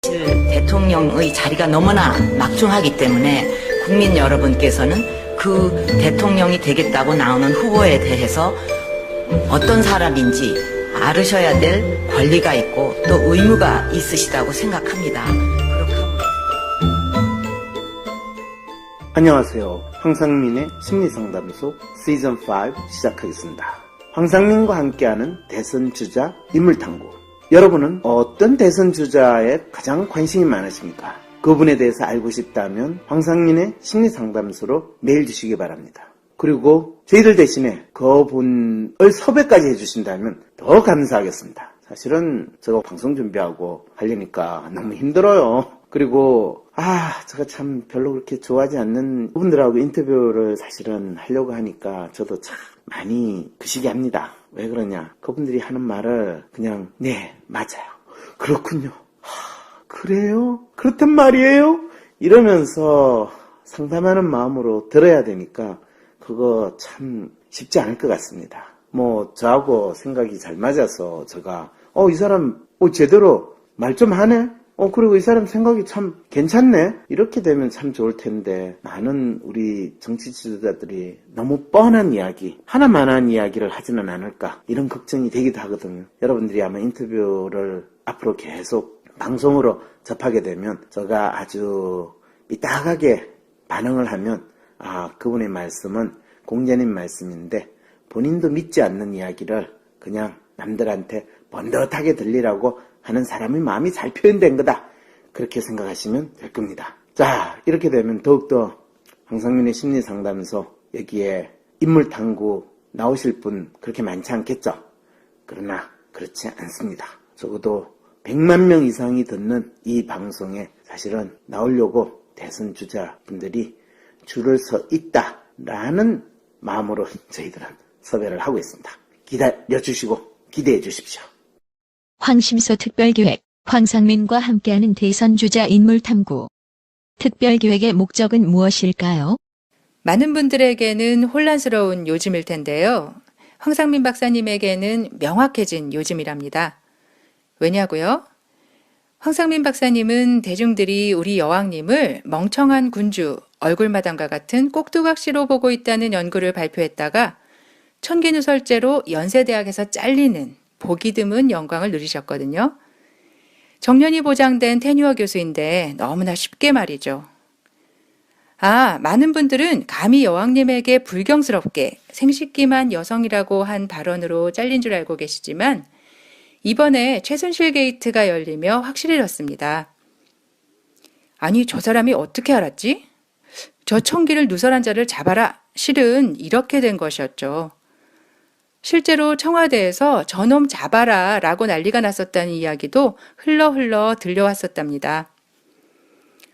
사실 대통령의 자리가 너무나 막중하기 때문에 국민 여러분께서는 그 대통령이 되겠다고 나오는 후보에 대해서 어떤 사람인지 알으셔야 될 권리가 있고 또 의무가 있으시다고 생각합니다. 안녕하세요. 황상민의 심리상담소 시즌5 시작하겠습니다. 황상민과 함께하는 대선 주자 인물탐구. 여러분은 어떤 대선 주자에 가장 관심이 많으십니까? 그분에 대해서 알고 싶다면 황상민의 심리상담소로 메일 주시기 바랍니다. 그리고 저희들 대신에 그분을 섭외까지 해주신다면 더 감사하겠습니다. 사실은 제가 방송 준비하고 하려니까 너무 힘들어요. 그리고 제가 참 별로 그렇게 좋아하지 않는 분들하고 인터뷰를 사실은 하려고 하니까 저도 참 많이 그시기 합니다. 왜 그러냐? 그분들이 하는 말을 그냥 네, 맞아요. 그렇군요. 그래요? 그렇단 말이에요? 이러면서 상담하는 마음으로 들어야 되니까 그거 참 쉽지 않을 것 같습니다. 저하고 생각이 잘 맞아서 제가 이 사람 제대로 말 좀 하네? 그리고 이 사람 생각이 참 괜찮네? 이렇게 되면 참 좋을 텐데 많은 우리 정치 지도자들이 너무 뻔한 이야기, 하나만한 이야기를 하지는 않을까 이런 걱정이 되기도 하거든요. 여러분들이 아마 인터뷰를 앞으로 계속 방송으로 접하게 되면 제가 아주 삐딱하게 반응을 하면 그분의 말씀은 공자님 말씀인데 본인도 믿지 않는 이야기를 그냥 남들한테 번듯하게 들리라고 하는 사람의 마음이 잘 표현된 거다. 그렇게 생각하시면 될 겁니다. 자, 이렇게 되면 더욱더 황상민의 심리상담소 여기에 인물탐구 나오실 분 그렇게 많지 않겠죠? 그러나 그렇지 않습니다. 적어도 100만 명 이상이 듣는 이 방송에 사실은 나오려고 대선 주자분들이 줄을 서 있다라는 마음으로 저희들은 섭외를 하고 있습니다. 기다려주시고 기대해 주십시오. 황심소 특별기획, 황상민과 함께하는 대선주자 인물탐구. 특별기획의 목적은 무엇일까요? 많은 분들에게는 혼란스러운 요즘일 텐데요. 황상민 박사님에게는 명확해진 요즘이랍니다. 왜냐고요? 황상민 박사님은 대중들이 우리 여왕님을 멍청한 군주, 얼굴마담과 같은 꼭두각시로 보고 있다는 연구를 발표했다가 천기누설제로 연세대학에서 잘리는 보기 드문 영광을 누리셨거든요. 정년이 보장된 테뉴어 교수인데 너무나 쉽게 말이죠. 많은 분들은 감히 여왕님에게 불경스럽게 생식기만 여성이라고 한 발언으로 잘린 줄 알고 계시지만 이번에 최순실 게이트가 열리며 확실해졌습니다. 아니, 저 사람이 어떻게 알았지? 저 청기를 누설한 자를 잡아라. 실은 이렇게 된 것이었죠. 실제로 청와대에서 저놈 잡아라 라고 난리가 났었다는 이야기도 흘러 들려왔었답니다.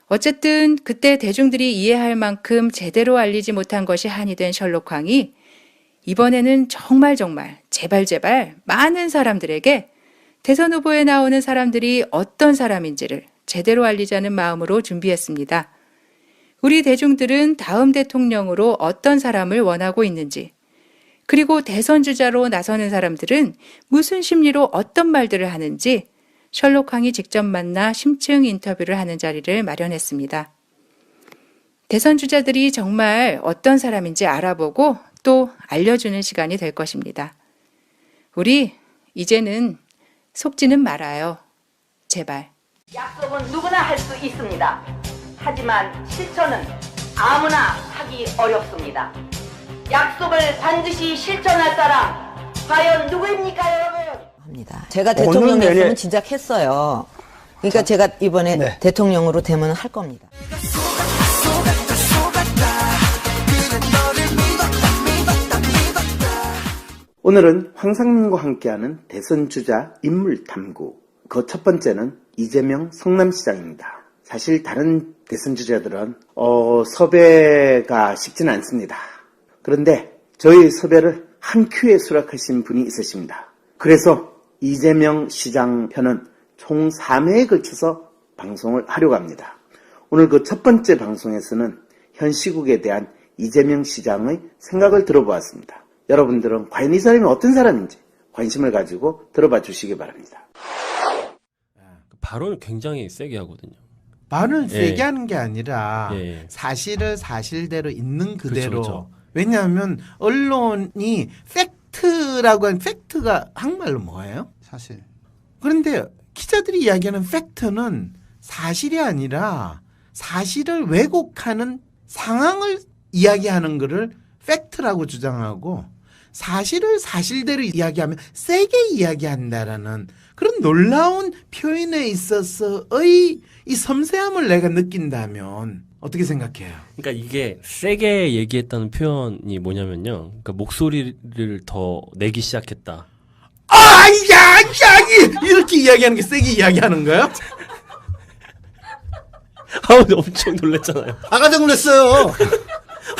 어쨌든 그때 대중들이 이해할 만큼 제대로 알리지 못한 것이 한이 된 셜록황이 이번에는 정말 제발 많은 사람들에게 대선 후보에 나오는 사람들이 어떤 사람인지를 제대로 알리자는 마음으로 준비했습니다. 우리 대중들은 다음 대통령으로 어떤 사람을 원하고 있는지, 그리고 대선 주자로 나서는 사람들은 무슨 심리로 어떤 말들을 하는지 셜록황이 직접 만나 심층 인터뷰를 하는 자리를 마련했습니다. 대선 주자들이 정말 어떤 사람인지 알아보고 또 알려주는 시간이 될 것입니다. 우리 이제는 속지는 말아요. 제발. 약속은 누구나 할 수 있습니다. 하지만 실천은 아무나 하기 어렵습니다. 약속을 반드시 실천할 사람 과연 누구입니까, 여러분? 합니다. 제가 대통령이었으면 진작 했어요. 그러니까 제가 이번에 대통령으로 되면 할 겁니다. 오늘은 황상민과 함께하는 대선 주자 인물탐구. 그 첫 번째는 이재명 성남시장입니다. 사실 다른 대선 주자들은 섭외가 쉽지는 않습니다. 그런데 저희 섭외를 한 큐에 수락하신 분이 있으십니다. 그래서 이재명 시장 편은 총 3회에 걸쳐서 방송을 하려고 합니다. 오늘 그 첫 번째 방송에서는 현 시국에 대한 이재명 시장의 생각을 들어보았습니다. 여러분들은 과연 이 사람이 어떤 사람인지 관심을 가지고 들어봐 주시기 바랍니다. 발언을 굉장히 세게 하거든요. 말을 예. 세게 하는 게 아니라 예. 사실을 사실대로 있는 그대로. 그렇죠. 왜냐하면 언론이 팩트라고 하는 팩트가 한국말로 뭐예요? 사실. 그런데 기자들이 이야기하는 팩트는 사실이 아니라 사실을 왜곡하는 상황을 이야기하는 것을 팩트라고 주장하고 사실을 사실대로 이야기하면 세게 이야기한다라는 그런 놀라운 표현에 있어서의 이 섬세함을 내가 느낀다면 어떻게 생각해요? 그러니까 이게 세게 얘기했다는 표현이 뭐냐면요. 그러니까 목소리를 더 내기 시작했다. 이렇게 이야기하는 게 세게 이야기하는 거예요? 엄청 놀랐잖아요. 깜짝 놀랐어요.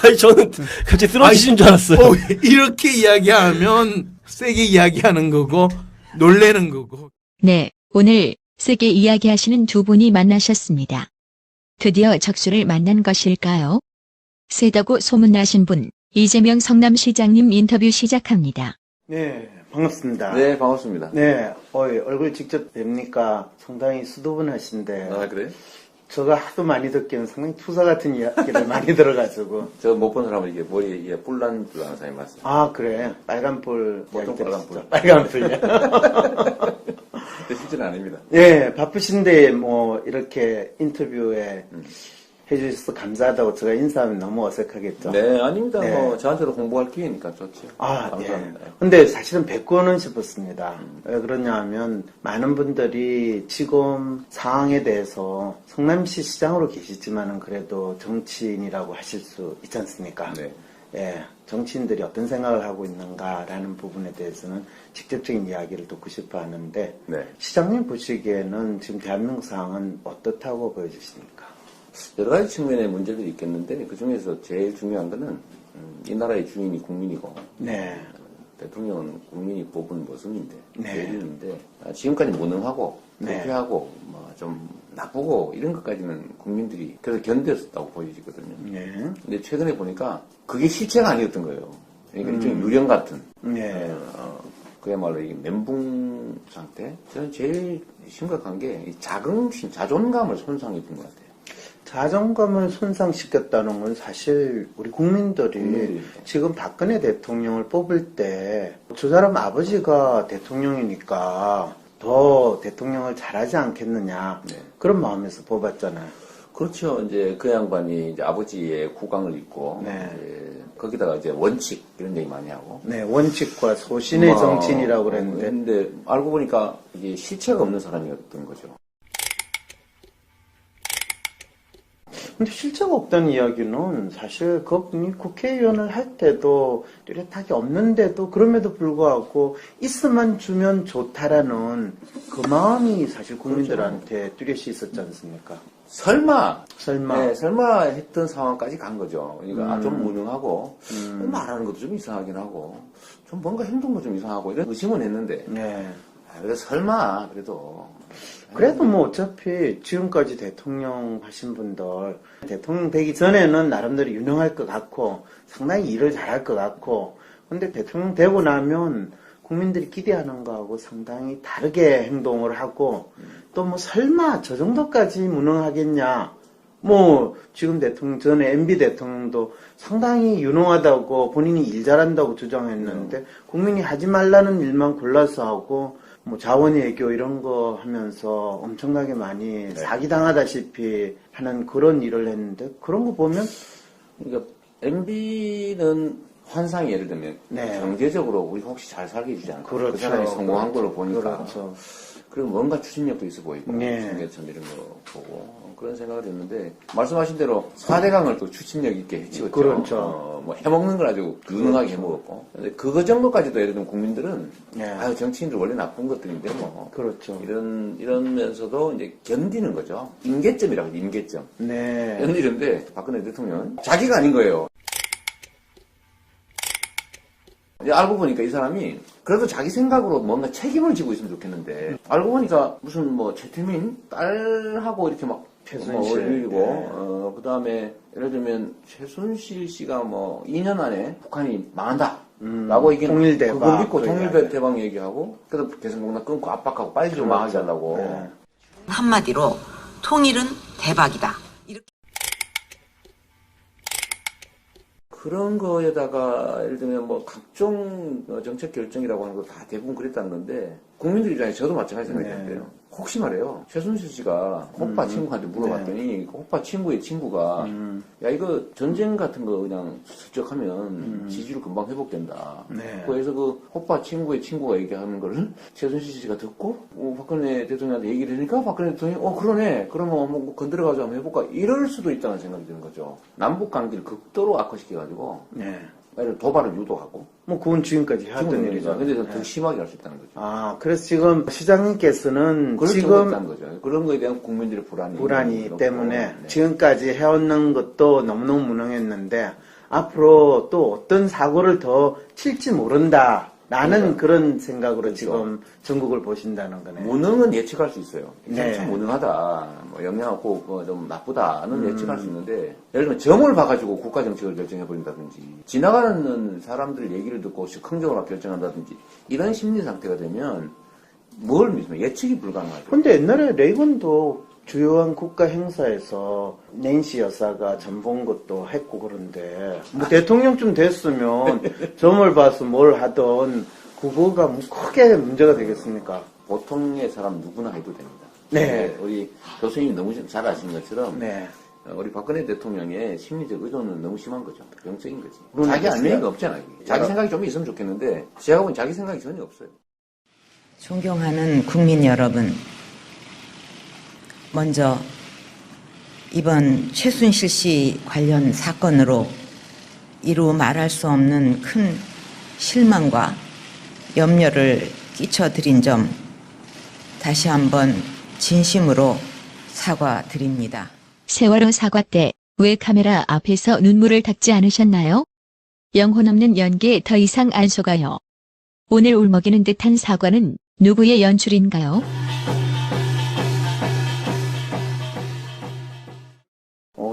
아니 저는 갑자기 쓰러지신 줄 알았어요. 이렇게 이야기하면 세게 이야기하는 거고 놀래는 거고. 네, 오늘 세게 이야기하시는 두 분이 만나셨습니다. 드디어 적수를 만난 것일까요? 세다고 소문나신 분, 이재명 성남시장님 인터뷰 시작합니다. 네, 반갑습니다. 네, 반갑습니다. 네, 얼굴 직접 뵙니까 상당히 수도분하신데 아, 그래요? 제가 하도 많이 듣기는 상당히 투사 같은 이야기를 많이 들어가지고. 저 못 본 사람은 이게 머리에 뿔난 사람이 맞어요. 아, 그래. 빨간불. 보통 빨간불. 빨간불이요. 근데 실제는 아닙니다. 예, 바쁘신데 뭐 이렇게 인터뷰에 해주셔서 감사하다고 제가 인사하면 너무 어색하겠죠. 네, 아닙니다. 네. 뭐 저한테도 공부할 기회니까 좋죠. 아, 감사합니다. 네. 근데 사실은 뵙고는 싶었습니다. 왜 그러냐 하면 많은 분들이 지금 상황에 대해서 성남시 시장으로 계시지만은 그래도 정치인이라고 하실 수 있지 않습니까? 네. 예, 정치인들이 어떤 생각을 하고 있는가라는 부분에 대해서는 직접적인 이야기를 듣고 싶어 하는데 네. 시장님 보시기에는 지금 대한민국 상황은 어떻다고 보여지십니까? 여러 가지 측면의 문제들이 있겠는데 그 중에서 제일 중요한 거는 이 나라의 주인이 국민이고 네. 대통령은 국민이 뽑은 모습인데 네. 대리인데 지금까지 무능하고 네. 부패하고 뭐 좀 나쁘고 이런 것까지는 국민들이 그래서 견뎠었다고 보여지거든요. 네. 근데 최근에 보니까 그게 실체가 아니었던 거예요. 그러니까 일종의 유령 같은 네. 그야말로 이 멘붕 상태. 저는 제일 심각한 게 이 자긍심, 자존감을 손상해준 것 같아요. 자존감을 손상시켰다는 건 사실 우리 국민들이 지금 박근혜 대통령을 뽑을 때 저 사람 아버지가 대통령이니까 더 대통령을 잘하지 않겠느냐 네. 그런 마음에서 뽑았잖아요. 그렇죠. 이제 그 양반이 이제 아버지의 구강을 잇고 네. 이제 거기다가 이제 원칙 이런 얘기 많이 하고. 네, 원칙과 소신의 정치인이라고 그랬는데. 근데 알고 보니까 이게 실체가 없는 사람이었던 거죠. 근데 실체가 없다는 이야기는 사실 그분이 국회의원을 할 때도 뚜렷하게 없는데도 그럼에도 불구하고 있으면 주면 좋다라는 그 마음이 사실 국민들한테 뚜렷이 있었지 않습니까? 설마. 설마. 네, 설마 했던 상황까지 간 거죠. 그러니까 좀 무능하고 말하는 것도 좀 이상하긴 하고 좀 뭔가 행동도 좀 이상하고 이런 의심은 했는데 네. 그래서 설마 그래도 뭐 어차피 지금까지 대통령 하신 분들 대통령 되기 전에는 나름대로 유능할 것 같고 상당히 일을 잘할 것 같고 근데 대통령 되고 나면 국민들이 기대하는 거하고 상당히 다르게 행동을 하고 또 뭐 설마 저 정도까지 무능하겠냐 뭐 지금 대통령 전에 MB 대통령도 상당히 유능하다고 본인이 일 잘한다고 주장했는데 국민이 하지 말라는 일만 골라서 하고 뭐 자원외교 이런 거 하면서 엄청나게 많이 사기당하다시피 하는 그런 일을 했는데 그런 거 보면 그러니까 MB는 환상이 예를 들면 네. 경제적으로 우리 혹시 잘 살게 해주지 않을까? 그렇죠. 그 사람이 성공한 걸로 보니까 그렇죠. 그리고 뭔가 추진력도 있어 보이고 네. 청계천 이런 거 보고 그런 생각을 했는데 말씀하신 대로 4대강을 또 추진력 있게 해치웠죠. 그렇죠. 뭐 해먹는 걸 아주 유능하게 해먹었고 근데 그거 정도까지도 예를 들면 국민들은 네. 아유 정치인들 원래 나쁜 것들인데 뭐 그렇죠. 이러면서도 이제 견디는 거죠. 임계점이라고 해요. 임계점. 네. 견디는데 박근혜 대통령은 자기가 아닌 거예요. 이제 알고 보니까 이 사람이 그래도 자기 생각으로 뭔가 책임을 지고 있으면 좋겠는데 알고 보니까 무슨 뭐 최태민 딸하고 이렇게 막 최순실. 올리고 네. 그 다음에 예를 들면 최순실 씨가 뭐 2년 안에 북한이 망한다. 라고 얘기는 통일대박. 그걸 믿고 그 통일대박 얘기하고 그래서 계속 뭔가 끊고 압박하고 빨리 좀 망하게 하려고 네. 한마디로 통일은 대박이다. 그런 거에다가 예를 들면 뭐 각종 정책 결정이라고 하는 거 다 대부분 그랬다는 건데 국민들 입장에 저도 마찬가지 생각했는데요. 혹시 말해요. 최순실 씨가 호빠 친구한테 물어봤더니 그 호빠 친구의 친구가 야 이거 전쟁 같은 거 그냥 슬쩍 하면 지지율 금방 회복된다. 네. 그래서 그 호빠 친구의 친구가 얘기하는 거를 최순실 씨가 듣고 박근혜 대통령한테 얘기를 하니까 박근혜 대통령이 그러네. 그러면 뭐 건드려가지고 한번 해볼까. 이럴 수도 있다는 생각이 드는 거죠. 남북 관계를 극도로 악화시켜가지고 네. 도발을 유도하고. 뭐 그건 지금까지 해왔던 일이죠. 근데 더 심하게 할 수 있다는 거죠. 아, 그래서 지금 시장님께서는 그럴 지금 경우가 있다는 거죠. 그런 거에 대한 국민들의 불안이 있고. 때문에 네. 지금까지 해왔는 것도 너무너무 무능했는데 앞으로 또 어떤 사고를 더 칠지 모른다. 라는 그런 생각으로 그렇죠. 지금 전국을 보신다는 거네요. 무능은 예측할 수 있어요. 네. 참 무능하다, 뭐 영향없고 좀 나쁘다는 예측할 수 있는데 예를 들면 점을 봐가지고 국가 정책을 결정해버린다든지 지나가는 사람들 얘기를 듣고 즉흥적으로 결정한다든지 이런 심리 상태가 되면 뭘 믿습니까? 예측이 불가능하죠. 근데 옛날에 레이건도 주요한 국가 행사에서 낸시 여사가 점 본 것도 했고 그런데 뭐 대통령쯤 됐으면 점을 봐서 뭘 하던 그거가 뭐 크게 문제가 되겠습니까? 보통의 사람 누구나 해도 됩니다. 네. 우리 교수님이 너무 잘 아시는 것처럼 네. 우리 박근혜 대통령의 심리적 의도는 너무 심한 거죠. 병적인 거지. 물론 자기 알겠어요. 안면이가 없잖아요. 자기 생각이 좀 있으면 좋겠는데 제가 보기엔 자기 생각이 전혀 없어요. 존경하는 국민 여러분, 먼저 이번 최순실 씨 관련 사건으로 이루 말할 수 없는 큰 실망과 염려를 끼쳐드린 점 다시 한번 진심으로 사과드립니다. 세월호 사과 때 왜 카메라 앞에서 눈물을 닦지 않으셨나요? 영혼 없는 연기에 더 이상 안 속아요. 오늘 울먹이는 듯한 사과는 누구의 연출인가요?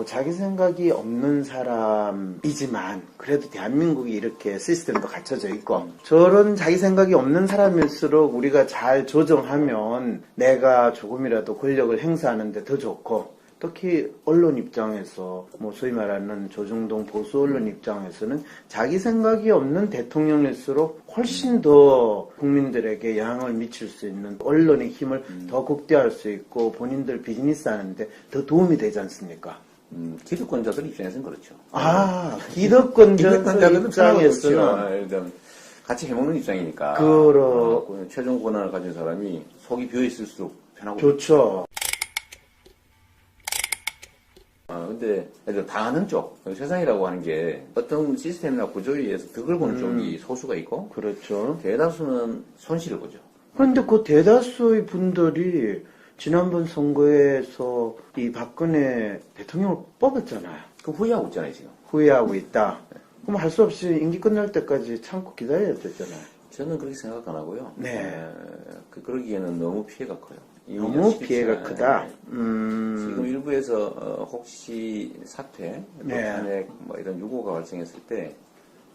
자기 생각이 없는 사람이지만 그래도 대한민국이 이렇게 시스템도 갖춰져 있고 저런 자기 생각이 없는 사람일수록 우리가 잘 조정하면 내가 조금이라도 권력을 행사하는데 더 좋고 특히 언론 입장에서 뭐 소위 말하는 조중동 보수 언론 입장에서는 자기 생각이 없는 대통령일수록 훨씬 더 국민들에게 영향을 미칠 수 있는 언론의 힘을 더 극대화할 수 있고 본인들 비즈니스 하는데 더 도움이 되지 않습니까? 기득권자들 입장에서는 그렇죠. 기득권자들 입장에서는 예를 들면 같이 해먹는 입장이니까. 최종 권한을 가진 사람이 속이 비어있을수록 편하고. 좋죠. 근데 애들 당하는 쪽, 세상이라고 하는 게 어떤 시스템이나 구조에 의해서 득을 보는 쪽이 소수가 있고. 그렇죠. 대다수는 손실을 보죠. 그런데 그 대다수의 분들이 지난번 선거에서 이 박근혜 대통령을 뽑았잖아요. 그 후회하고 있잖아요, 지금. 후회하고 있다. 그럼 할 수 없이 임기 끝날 때까지 참고 기다려야 되잖아요. 저는 그렇게 생각 안 하고요. 네. 그러기에는 너무 피해가 커요. 너무 피해가 크다. 지금 일부에서 혹시 사퇴, 네. 탄핵 뭐 이런 유고가 발생했을 때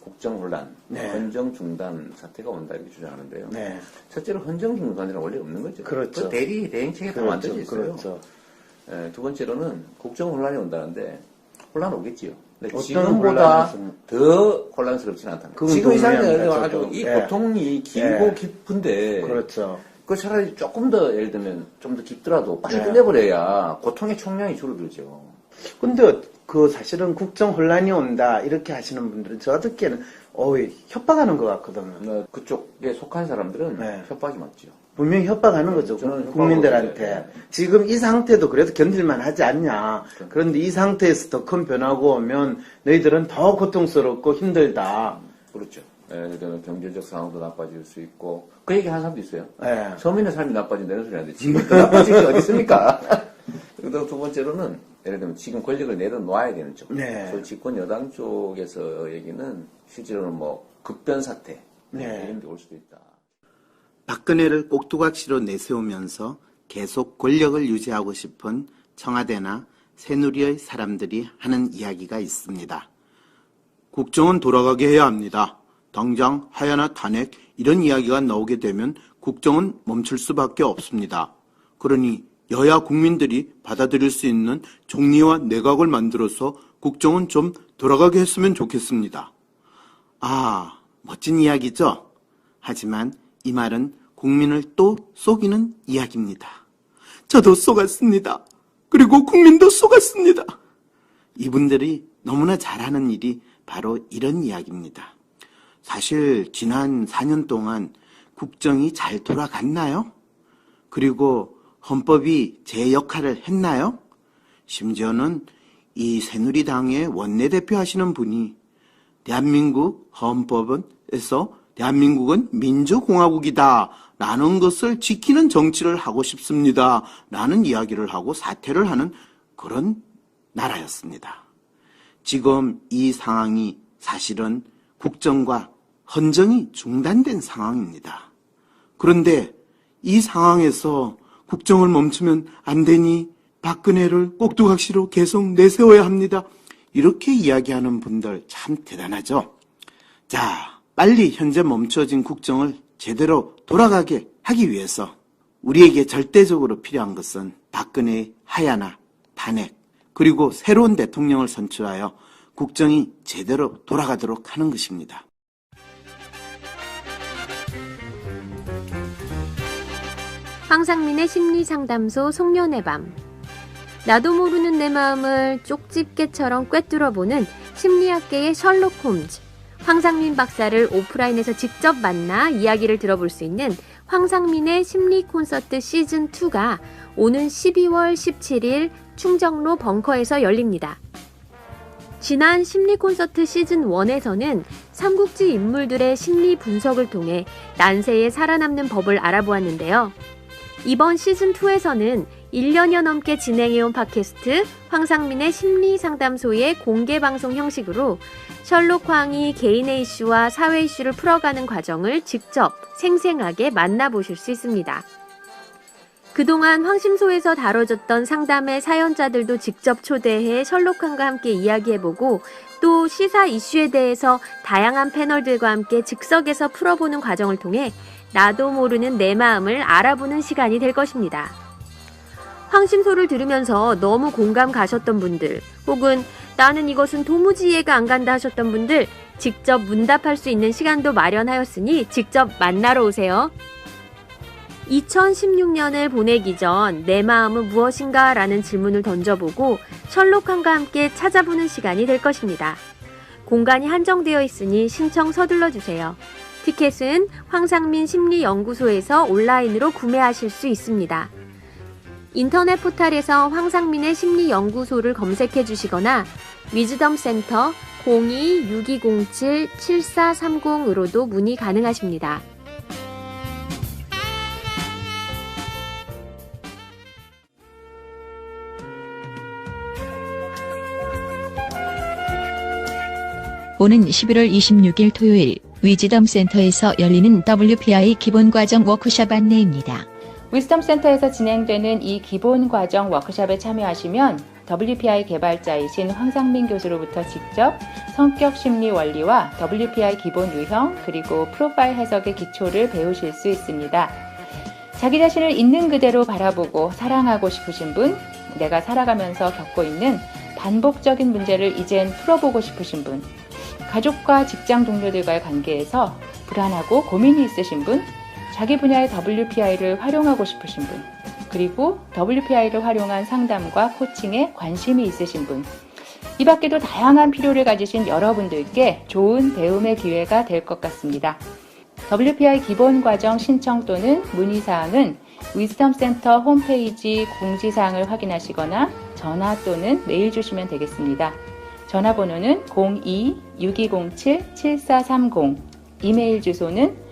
국정 혼란, 네. 헌정 중단 사태가 온다 이렇게 주장하는데요. 네. 첫째로 헌정 중단이란 원래 없는 거죠. 그렇죠. 그 대리 대행 체계가 다 만들어져 있어요. 그렇죠. 두 번째로는 국정 혼란이 온다는데 혼란 오겠지요. 근데 어떤 지금보다 혼란에서는? 더 혼란스럽지는 않다는 거예요. 지금 이 상태는 동의합니다, 아주 저도. 이 예. 고통이 길고 예. 깊은데 그렇죠. 그 차라리 조금 더 예를 들면 좀 더 깊더라도 빨리 네. 끝내버려야 고통의 총량이 줄어들죠. 근데 그 사실은 국정 혼란이 온다 이렇게 하시는 분들은 저 듣기에는 협박하는 것 같거든요. 그쪽에 속한 사람들은 네. 협박이 맞죠. 분명히 협박하는 거죠. 저는 협박으로 국민들한테. 보는데, 네. 지금 이 상태도 그래도 견딜만 하지 않냐. 그런데 이 상태에서 더 큰 변화가 오면 너희들은 더 고통스럽고 힘들다. 그렇죠. 예를 들면 경제적 상황도 나빠질 수 있고 그 얘기 하는 사람도 있어요. 네. 서민의 삶이 나빠진다는 소리 하는데 지금 더 나빠질 게 어디 있습니까? 그리고 두 번째로는 예를 들면 지금 권력을 내려놓아야 되는 쪽. 네. 그 집권 여당 쪽에서 얘기는 실제로는 뭐 급변 사태 네. 이런 게 올 수도 있다. 박근혜를 꼭두각시로 내세우면서 계속 권력을 유지하고 싶은 청와대나 새누리의 사람들이 하는 이야기가 있습니다. 국정은 돌아가게 해야 합니다. 당장 하야나 탄핵 이런 이야기가 나오게 되면 국정은 멈출 수밖에 없습니다. 그러니 여야 국민들이 받아들일 수 있는 총리와 내각을 만들어서 국정은 좀 돌아가게 했으면 좋겠습니다. 아, 멋진 이야기죠? 하지만 이 말은 국민을 또 속이는 이야기입니다. 저도 속았습니다. 그리고 국민도 속았습니다. 이분들이 너무나 잘하는 일이 바로 이런 이야기입니다. 사실 지난 4년 동안 국정이 잘 돌아갔나요? 그리고 헌법이 제 역할을 했나요? 심지어는 이 새누리당의 원내대표 하시는 분이 대한민국 헌법에서 대한민국은 민주공화국이다 라는 것을 지키는 정치를 하고 싶습니다 라는 이야기를 하고 사퇴를 하는 그런 나라였습니다. 지금 이 상황이 사실은 국정과 헌정이 중단된 상황입니다. 그런데 이 상황에서 국정을 멈추면 안 되니 박근혜를 꼭두각시로 계속 내세워야 합니다. 이렇게 이야기하는 분들 참 대단하죠. 자, 빨리 현재 멈춰진 국정을 제대로 돌아가게 하기 위해서 우리에게 절대적으로 필요한 것은 박근혜의 하야나 탄핵 그리고 새로운 대통령을 선출하여 국정이 제대로 돌아가도록 하는 것입니다. 황상민의 심리상담소 송년의 밤. 나도 모르는 내 마음을 쪽집게처럼 꿰뚫어보는 심리학계의 셜록 홈즈. 황상민 박사를 오프라인에서 직접 만나 이야기를 들어볼 수 있는 황상민의 심리 콘서트 시즌2가 오는 12월 17일 충정로 벙커에서 열립니다. 지난 심리 콘서트 시즌1에서는 삼국지 인물들의 심리 분석을 통해 난세에 살아남는 법을 알아보았는데요. 이번 시즌2에서는 1년여 넘게 진행해온 팟캐스트 황상민의 심리상담소의 공개방송 형식으로 셜록 황이 개인의 이슈와 사회 이슈를 풀어가는 과정을 직접 생생하게 만나보실 수 있습니다. 그동안 황심소에서 다뤄졌던 상담의 사연자들도 직접 초대해 셜록황과 함께 이야기해보고 또 시사 이슈에 대해서 다양한 패널들과 함께 즉석에서 풀어보는 과정을 통해 나도 모르는 내 마음을 알아보는 시간이 될 것입니다. 황심소를 들으면서 너무 공감 가셨던 분들 혹은 나는 이것은 도무지 이해가 안 간다 하셨던 분들 직접 문답할 수 있는 시간도 마련하였으니 직접 만나러 오세요. 2016년을 보내기 전 내 마음은 무엇인가 라는 질문을 던져보고 셜록황과 함께 찾아보는 시간이 될 것입니다. 공간이 한정되어 있으니 신청 서둘러 주세요. 티켓은 황상민 심리연구소에서 온라인으로 구매하실 수 있습니다. 인터넷 포털에서 황상민의 심리연구소를 검색해 주시거나 위즈덤센터 02-6207-7430으로도 문의 가능하십니다. 오는 11월 26일 토요일 위즈덤 센터에서 열리는 WPI 기본과정 워크숍 안내입니다. 위즈덤 센터에서 진행되는 이 기본과정 워크숍에 참여하시면 WPI 개발자이신 황상민 교수로부터 직접 성격 심리 원리와 WPI 기본 유형 그리고 프로파일 해석의 기초를 배우실 수 있습니다. 자기 자신을 있는 그대로 바라보고 사랑하고 싶으신 분, 내가 살아가면서 겪고 있는 반복적인 문제를 이젠 풀어보고 싶으신 분, 가족과 직장 동료들과의 관계에서 불안하고 고민이 있으신 분, 자기 분야의 WPI를 활용하고 싶으신 분, 그리고 WPI를 활용한 상담과 코칭에 관심이 있으신 분, 이 밖에도 다양한 필요를 가지신 여러분들께 좋은 배움의 기회가 될 것 같습니다. WPI 기본 과정 신청 또는 문의사항은 위즈덤 센터 홈페이지 공지사항을 확인하시거나 전화 또는 메일 주시면 되겠습니다. 전화번호는 02-6207-7430, 이메일 주소는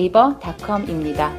wisdomcenter@naver.com입니다.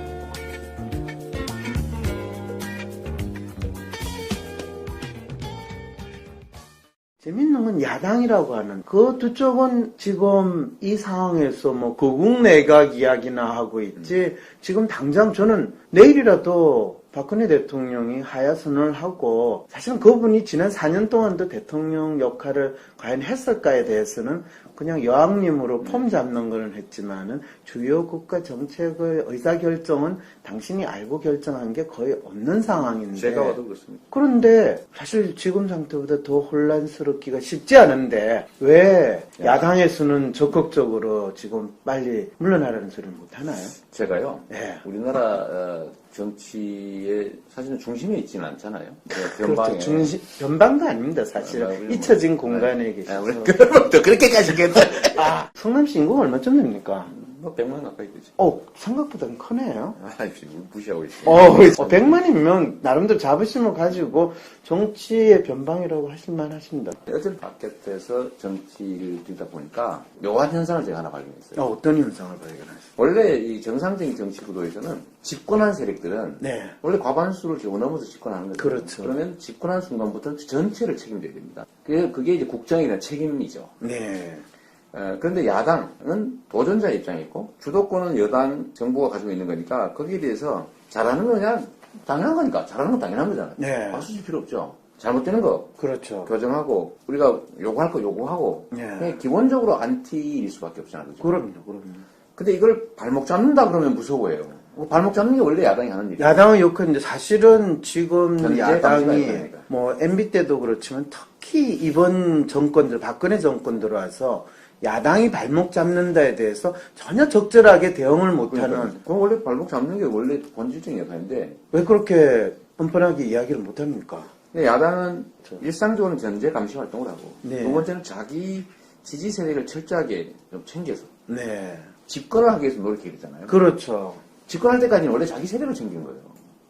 재밌는 건 야당이라고 하는 그 두 쪽은 지금 이 상황에서 뭐 거국 내각 이야기나 하고 있지 지금 당장 저는 내일이라도 박근혜 대통령이 하야 선언을 하고 사실은 그분이 지난 4년 동안도 대통령 역할을 과연 했을까에 대해서는 그냥 여왕님으로 폼 잡는 거는 했지만은 주요 국가 정책의 의사결정은 당신이 알고 결정한 게 거의 없는 상황인데. 제가 봐도 그렇습니다. 그런데 사실 지금 상태보다 더 혼란스럽기가 쉽지 않은데 왜 야당에서는 적극적으로 지금 빨리 물러나라는 소리를 못 하나요? 제가요. 네. 우리나라 정치의 사실은 중심에 있지는 않잖아요. 그렇죠. 변방도 아닙니다, 사실. 잊혀진 공간에 계시죠. 또 그렇게까지 했다. 성남시 인구가 얼마쯤 됩니까? 뭐 100만 가까이 되지. 생각보다 크네요. 무시하고 있어요. 100만이면 나름대로 자부심을 가지고 정치의 변방이라고 하실만 하십니다. 어쨌든 바깥에서 정치를 뛰다 보니까 묘한 현상을 제가 하나 발견했어요. 어떤 현상을 발견하셨어요? 원래 이 정상적인 정치 구도에서는 집권한 세력들은 네. 원래 과반수를 넘어서 집권하는 거죠. 그렇죠. 그러면 집권한 순간부터 전체를 책임져야 됩니다. 그게 이제 국정에 대한 책임이죠. 네. 그런데 야당은 도전자 입장이 있고 주도권은 여당 정부가 가지고 있는 거니까 거기에 대해서 잘하는 건 그냥 당연한 거니까 잘하는 건 당연한 거잖아요. 네. 박수 칠 필요 없죠. 잘못되는 거 그렇죠. 교정하고 우리가 요구할 거 요구하고 네. 그냥 기본적으로 안티일 수밖에 없잖아요. 그죠? 그럼요. 근데 이걸 발목 잡는다 그러면 무서워해요. 발목 잡는 게 원래 야당이 하는 일이에요. 야당의 역할인데 사실은 지금 견제 야당이 감시가 있다니까. 뭐 MB 때도 그렇지만 특히 이번 정권들 박근혜 정권 들어와서 야당이 발목 잡는다에 대해서 전혀 적절하게 대응을 못하는. 그건 원래 발목 잡는 게 원래 본질적인 역할인데 왜 그렇게 뻔뻔하게 이야기를 못합니까? 근데 야당은 일상적으로는 견제 감시 활동을 하고 네. 두 번째는 자기 지지 세력을 철저하게 좀 챙겨서 네. 집권을 하기 위해서 노력해야 되잖아요. 그렇죠. 집권할 때까지는 원래 자기 세력을 챙긴 거예요.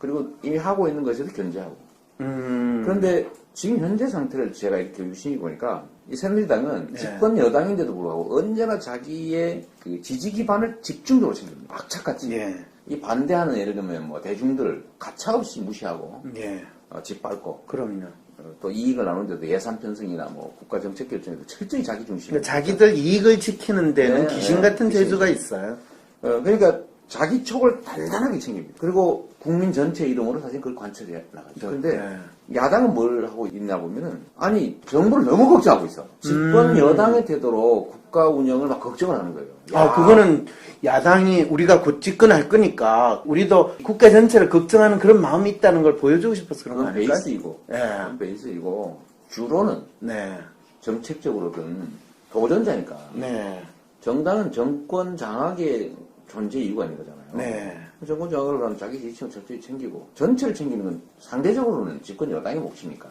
그리고 이미 하고 있는 것에도 견제하고. 그런데 지금 현재 상태를 제가 이렇게 유심히 보니까 이 새누리당은 네. 집권 여당인데도 불구하고 언제나 자기의 그 지지 기반을 집중적으로 챙깁니다. 악착같이. 예. 이 반대하는 예를 들면 뭐 대중들을 가차없이 무시하고 예. 짓밟고 그럼요. 또 이익을 나누는데도 예산 편성이나 뭐 국가 정책 결정에도 철저히 자기 중심. 그러니까 자기들 이익을 지키는 데는 네, 귀신 네, 같은 귀신. 재주가 있어요. 그러니까 자기 촉을 단단하게 챙깁니다. 그리고 국민 전체 이름으로 사실 그걸 관철해 나가죠. 그런데 야당은 뭘 하고 있냐 보면은 아니 정부를 너무 걱정하고 있어. 집권 여당의 태도로 국가 운영을 막 걱정을 하는 거예요. 그거는 야당이 우리가 곧 집권할 거니까 우리도 국가 전체를 걱정하는 그런 마음이 있다는 걸 보여주고 싶어서 그런 거 그건 아닐까요? 베이스이고, 예. 그건 베이스이고 주로는 네. 정책적으로든 도전자니까. 네. 정당은 정권 장악의 존재 이유가 있는 거잖아요. 네. 정권 장악을 하면 자기 지지층을 철저히 챙기고 전체를 챙기는 건 상대적으로는 집권 여당의 몫이니까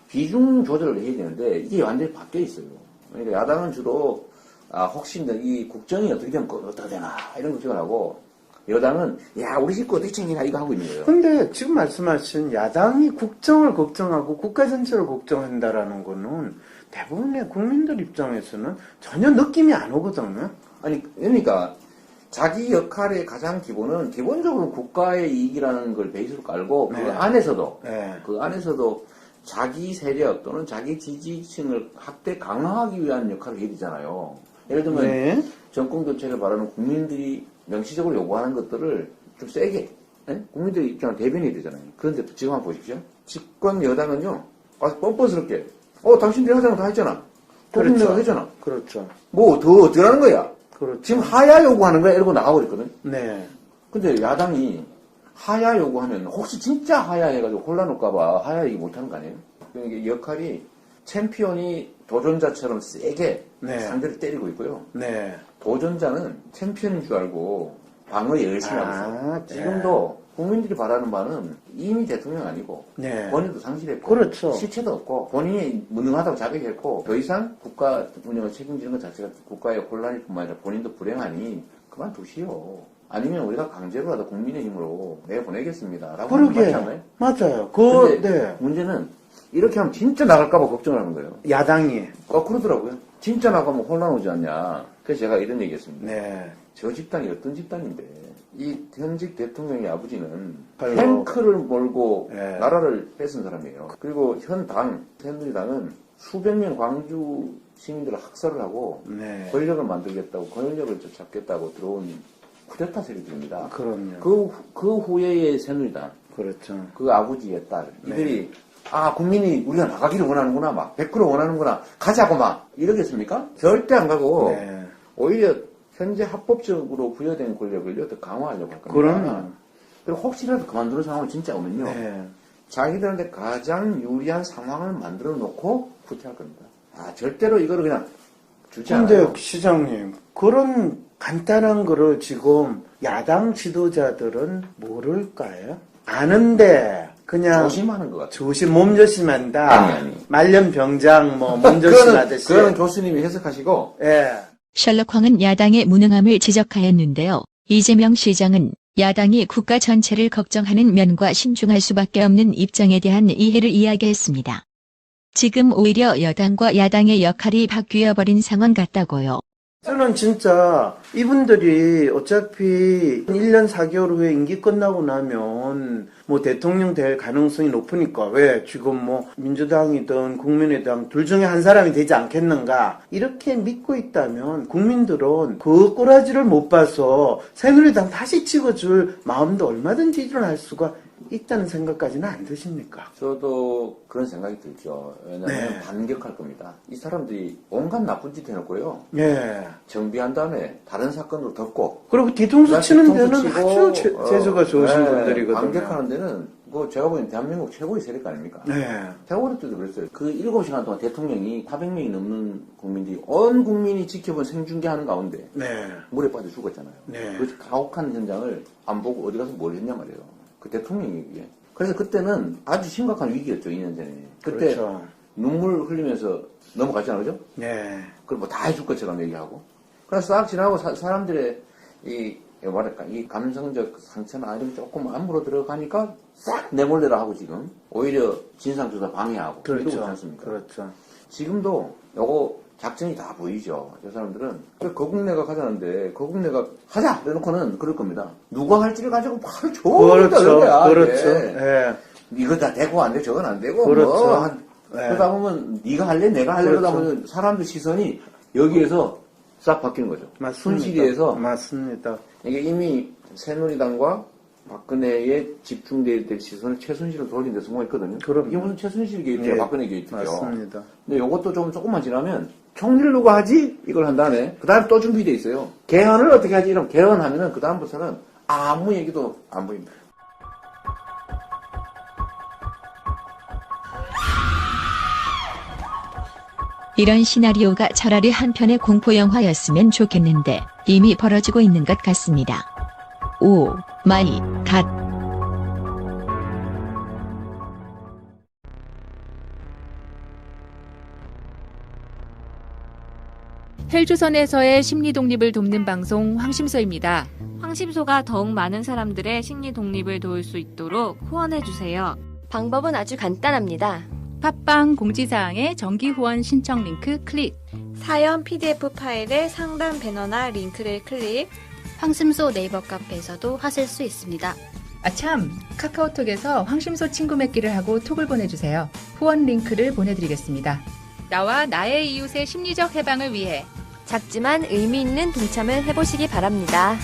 비중 조절을 해야 되는데 이게 완전히 바뀌어 있어요. 그러니까 야당은 주로 혹시 이 국정이 어떻게 되면 어떻게 되나 이런 걱정을 하고 여당은 야 우리 식구 어떻게 챙기나 이거 하고 있는 거예요. 근데 지금 말씀하신 야당이 국정을 걱정하고 국가 전체를 걱정한다라는 거는 대부분의 국민들 입장에서는 전혀 느낌이 안 오거든요. 아니 그러니까 자기 역할의 가장 기본은 기본적으로 국가의 이익이라는 걸 베이스로 깔고 네. 그 안에서도 자기 세력 또는 자기 지지층을 확대 강화하기 위한 역할을 해야 되잖아요. 예를 들면 네. 정권 교체를 바라는 국민들이 명시적으로 요구하는 것들을 좀 세게 국민들 입장을 대변해야 되잖아요. 그런데 지금 한번 보십시오. 집권 여당은요 뻔뻔스럽게 당신들이 하자는 거 다 했잖아. 국민들이 했잖아. 그렇죠. 뭐 더 어쩌라는 거야. 그렇죠. 지금 하야 요구하는 거야 이러고 나가고 있거든. 네. 근데 야당이 하야 요구하면 혹시 진짜 하야 해가지고 혼란 올까봐 하야 얘기 못하는 거 아니에요? 그러니까 역할이 챔피언이 도전자처럼 세게 네. 상대를 때리고 있고요. 네. 도전자는 챔피언인 줄 알고 방어에 열심히 하고 있어요. 네. 지금도 국민들이 바라는 바는 이미 대통령 아니고 네. 본인도 상실했고 그렇죠. 실체도 없고 본인이 무능하다고 자백했고 더 이상 국가 운영을 책임지는 것 자체가 국가의 혼란일 뿐만 아니라 본인도 불행하니 그만두시오. 아니면 우리가 강제로라도 국민의 힘으로 내보내겠습니다. 라고 그러게. 하지 않나요? 맞아요. 근데 문제는 이렇게 하면 진짜 나갈까봐 걱정을 하는 거예요. 야당이. 그러더라고요. 진짜 나가면 혼란 오지 않냐. 그래서 제가 이런 얘기 했습니다. 네. 저 집단이 어떤 집단인데 이 현직 대통령의 아버지는 별로. 탱크를 몰고 네. 나라를 뺏은 사람이에요. 그리고 현 당, 새누리당은 수백 명 광주 시민들을 학살을 하고 네. 권력을 만들겠다고 권력을 잡겠다고 들어온 쿠데타 세력들입니다. 그럼요. 그 후예의 새누리당, 그렇죠. 그 아버지의 딸, 이들이 아, 국민이 우리가 나가기를 원하는구나, 막, 100% 원하는구나, 가자고 막, 이러겠습니까? 절대 안 가고, 네. 오히려 현재 합법적으로 부여된 권력을 더 강화하려고 할 겁니다. 그러면 그리고 혹시라도 그만두는 상황이 진짜 오면요. 네. 자기들한테 가장 유리한 상황을 만들어 놓고 후퇴할 겁니다. 아, 절대로 이거를 그냥 주지 근데 않아요. 시장님, 그런 간단한 거를 지금 야당 지도자들은 모를까요? 아는데 그냥 조심하는 것 같아요. 몸조심한다. 아니. 말년병장 몸조심하듯이. 그거는 교수님이 해석하시고, 예. 셜록황은 야당의 무능함을 지적하였는데요. 이재명 시장은 야당이 국가 전체를 걱정하는 면과 신중할 수밖에 없는 입장에 대한 이해를 이야기했습니다. 지금 오히려 여당과 야당의 역할이 바뀌어 버린 상황 같다고요. 저는 진짜 이분들이 어차피 1년 4개월 후에 임기 끝나고 나면 뭐 대통령 될 가능성이 높으니까 왜 지금 뭐 민주당이든 국민의당 둘 중에 한 사람이 되지 않겠는가 이렇게 믿고 있다면 국민들은 그 꼬라지를 못 봐서 새누리당 다시 찍어줄 마음도 얼마든지 일어날 수가 있다는 생각까지는 안 드십니까? 저도 그런 생각이 들죠. 왜냐하면 네. 반격할 겁니다. 이 사람들이 온갖 나쁜 짓 해놓고요. 예. 정비한 다음에 다른 사건으로 덮고 그리고 뒤통수 치는 데는 치고, 아주 재주가 좋으신 네, 분들이거든요. 반격하는 데는 뭐 제가 보기엔 대한민국 최고의 세력 아닙니까? 네. 세월호 때도 그랬어요. 그 7시간 동안 대통령이 400명이 넘는 국민들이 온 국민이 지켜본 생중계하는 가운데 네. 물에 빠져 죽었잖아요. 네. 그 가혹한 현장을 안 보고 어디 가서 뭘 했냔 말이에요. 그 대통령이 이게. 그래서 그때는 아주 심각한 위기였죠, 2년 전에. 그때 그렇죠. 눈물 흘리면서 넘어갔잖아요, 그죠? 네. 그걸 뭐 다 해줄 것처럼 얘기하고. 그래서 싹 지나고 사람들의 뭐랄까, 이 감성적 상처나 이런 조금 안으로 들어가니까 싹 내몰래라 하고 지금. 오히려 진상조사 방해하고. 이러고 있지 그렇죠. 않습니까? 그렇죠. 지금도 요거 작전이 다 보이죠. 저 사람들은. 거국내가 가자는데, 거국내가 하자! 이래놓고는 그럴 겁니다. 누가 할지를 가지고 바로 좋은 그렇죠. 거야. 그렇죠. 이게. 예. 이거 다 되고 안 돼, 저건 안 되고. 그렇죠. 뭐 네. 그러다 보면 네가 할래, 내가 할래 그러다 그렇죠. 보면 사람들 시선이 여기에서 싹 바뀌는 거죠. 맞습니다. 순실이에서 맞습니다. 이게 이미 새누리당과 박근혜에 집중돼야 될 시선을 최순실로 돌린 데 성공했거든요. 그럼요. 이게 무슨 최순실 게이트야, 예. 박근혜 게이트죠. 맞습니다. 근데 요것도 조금만 지나면 총리를 누가 하지? 이걸 한 다음에 그 다음 또 준비돼 있어요. 개헌을 어떻게 하지? 이러면 개헌하면은 그 다음부터는 아무 얘기도 안 보입니다. 이런 시나리오가 차라리 한편의 공포영화였으면 좋겠는데 이미 벌어지고 있는 것 같습니다. 오 마이 갓. 헬조선에서의 심리 독립을 돕는 방송 황심소입니다. 황심소가 더욱 많은 사람들의 심리 독립을 도울 수 있도록 후원해주세요. 방법은 아주 간단합니다. 팟빵 공지사항의 정기 후원 신청 링크 클릭. 사연 PDF 파일에 상단 배너나 링크를 클릭. 황심소 네이버 카페에서도 하실 수 있습니다. 아참, 카카오톡에서 황심소 친구 맺기를 하고 톡을 보내주세요. 후원 링크를 보내드리겠습니다. 나와 나의 이웃의 심리적 해방을 위해 작지만 의미 있는 동참을 해보시기 바랍니다.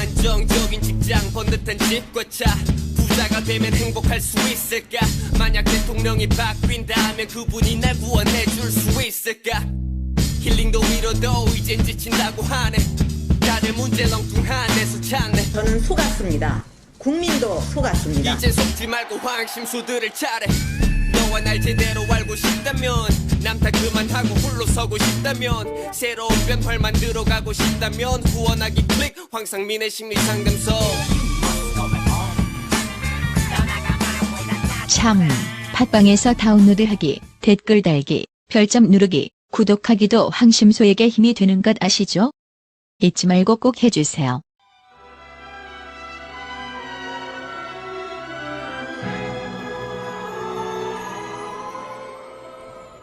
안정적인 직장 번듯한 집과 차 부자가 되면 행복할 수 있을까 만약 대통령이 바뀐다면 그분이 날 구원해 줄 수 있을까 힐링도 위로도 이젠 지친다고 하네 다들 문제 엉뚱한데서 찾네 저는 속았습니다. 국민도 속았습니다. 이젠 속지 말고 황심수들을 차례 너와 날 제대로 알고 싶다면 남 탓 그만하고 홀로 서고 싶다면 새로운 변화를 만들어 가고 싶다면 후원하기 클릭 황상민의 심리상담소 참, 팟빵에서 다운로드하기, 댓글 달기, 별점 누르기, 구독하기도 황심소에게 힘이 되는 것 아시죠? 잊지 말고 꼭 해주세요.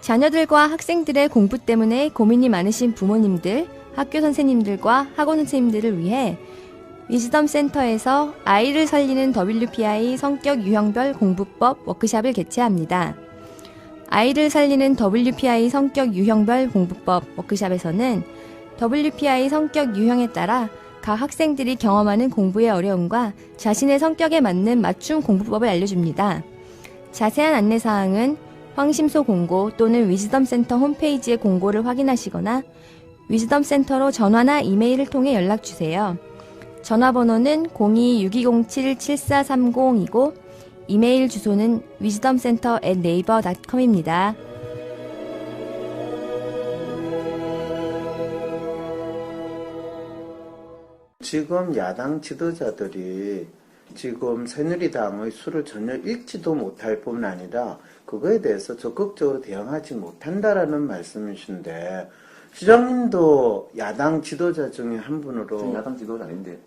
자녀들과 학생들의 공부 때문에 고민이 많으신 부모님들, 학교 선생님들과 학원 선생님들을 위해 위즈덤 센터에서 아이를 살리는 WPI 성격 유형별 공부법 워크샵을 개최합니다. 아이를 살리는 WPI 성격 유형별 공부법 워크샵에서는 WPI 성격 유형에 따라 각 학생들이 경험하는 공부의 어려움과 자신의 성격에 맞는 맞춤 공부법을 알려줍니다. 자세한 안내사항은 황심소 공고 또는 위즈덤센터 홈페이지의 공고를 확인하시거나 위즈덤센터로 전화나 이메일을 통해 연락주세요. 전화번호는 02-6207-7430이고 이메일 주소는 wisdomcenter@naver.com입니다. 지금 야당 지도자들이 지금 새누리당의 수를 전혀 읽지도 못할 뿐 아니라 그거에 대해서 적극적으로 대응하지 못한다라는 말씀이신데, 시장님도 야당 지도자 중에 한 분으로. 지금 야당 지도자 아닌데.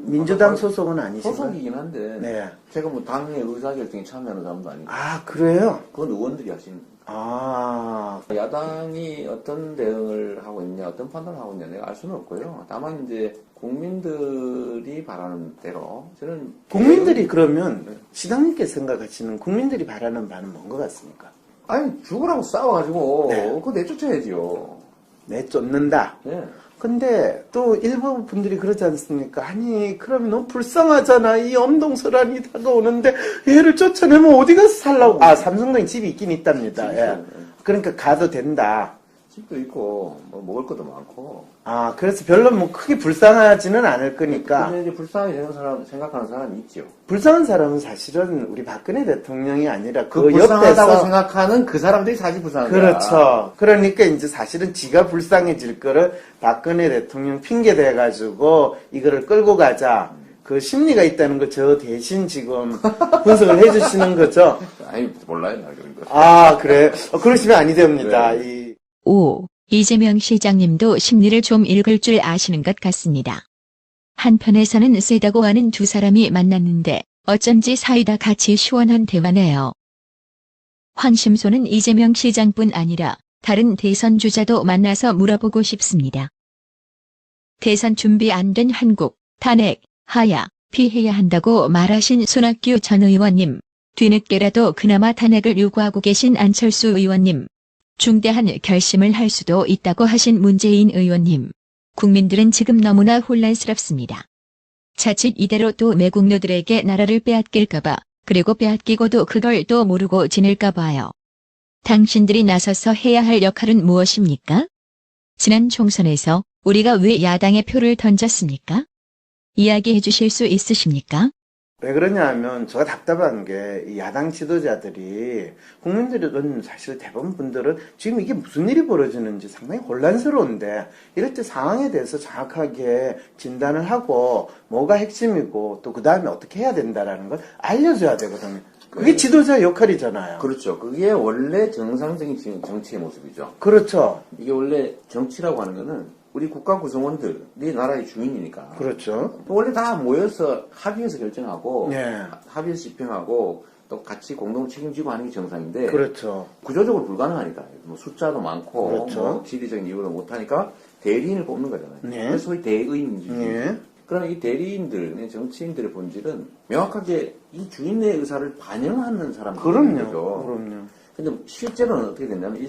민주당 소속은 아니신가요? 소속이긴 한데. 네. 제가 뭐 당의 의사결정에 참여하는 사람도 아니고. 아, 그래요? 그건 의원들이 하시는. 아. 야당이 어떤 대응을 하고 있냐, 어떤 판단을 하고 있냐, 내가 알 수는 없고요. 다만 이제 국민들이 바라는 대로 저는. 국민들이 그러면 시장님께 생각하시는 국민들이 바라는 바는 뭔 것 같습니까? 아니, 죽으라고 싸워가지고. 네. 그거 내쫓아야지요. 내쫓는다? 네. 근데 또 일부 분들이 그러지 않습니까? 아니, 그러면 너무 불쌍하잖아. 이 엄동설안이 다가오는데 얘를 쫓아내면 어디 가서 살라고. 아, 삼성동에 집이 있긴 있답니다. 예. 그러니까 가도 된다. 집도 있고 뭐 먹을 것도 많고. 아, 그래서 별로 뭐 크게 불쌍하지는 않을 거니까. 근데 이제 불쌍하게 되는 사람, 생각하는 사람이 있죠. 불쌍한 사람은 사실은 우리 박근혜 대통령이 아니라 그 그 불쌍하다고 옆에서. 생각하는 그 사람들이 사실 불쌍한 거야. 그렇죠. 그러니까 이제 사실은 지가 불쌍해질 거를 박근혜 대통령 핑계 대가지고 이거를 끌고 가자. 그 심리가 있다는 걸 저 대신 지금 분석을 해주시는 거죠. 아니, 몰라요, 나 그런 거. 아, 그래. 그러시면 아니 됩니다. 네. 5. 이재명 시장님도 심리를 좀 읽을 줄 아시는 것 같습니다. 한편에서는 세다고 하는 두 사람이 만났는데 어쩐지 사이다 같이 시원한 대화네요. 황심소는 이재명 시장뿐 아니라 다른 대선 주자도 만나서 물어보고 싶습니다. 대선 준비 안 된 한국, 탄핵, 하야, 피해야 한다고 말하신 손학규 전 의원님, 뒤늦게라도 그나마 탄핵을 요구하고 계신 안철수 의원님, 중대한 결심을 할 수도 있다고 하신 문재인 의원님, 국민들은 지금 너무나 혼란스럽습니다. 자칫 이대로 또 매국노들에게 나라를 빼앗길까봐, 그리고 빼앗기고도 그걸 또 모르고 지낼까 봐요. 당신들이 나서서 해야 할 역할은 무엇입니까? 지난 총선에서 우리가 왜 야당에 표를 던졌습니까? 이야기해 주실 수 있으십니까? 왜 그러냐 하면 제가 답답한 게 이 야당 지도자들이, 국민들은 사실 대부분 분들은 지금 이게 무슨 일이 벌어지는지 상당히 혼란스러운데 이럴 때 상황에 대해서 정확하게 진단을 하고 뭐가 핵심이고 또 그 다음에 어떻게 해야 된다라는 걸 알려줘야 되거든요. 그게 지도자 역할이잖아요. 그렇죠. 그게 원래 정상적인 정치의 모습이죠. 그렇죠. 이게 원래 정치라고 하는 거는 우리 국가 구성원들이 나라의 주인이니까. 그렇죠. 원래 다 모여서 합의해서 결정하고, 네. 합의해서 집행하고, 또 같이 공동 책임지고 하는 게 정상인데. 그렇죠. 구조적으로 불가능하니까. 뭐 숫자도 많고, 그렇죠. 뭐 지리적인 이유로 못하니까 대리인을 뽑는 거잖아요. 네. 그래서 소위 대의민주주의. 네. 그럼 이 대리인들, 정치인들의 본질은 명확하게 이 주인의 의사를 반영하는 사람들인 그럼요. 거죠. 그럼요. 근데 실제로는 어떻게 됐냐면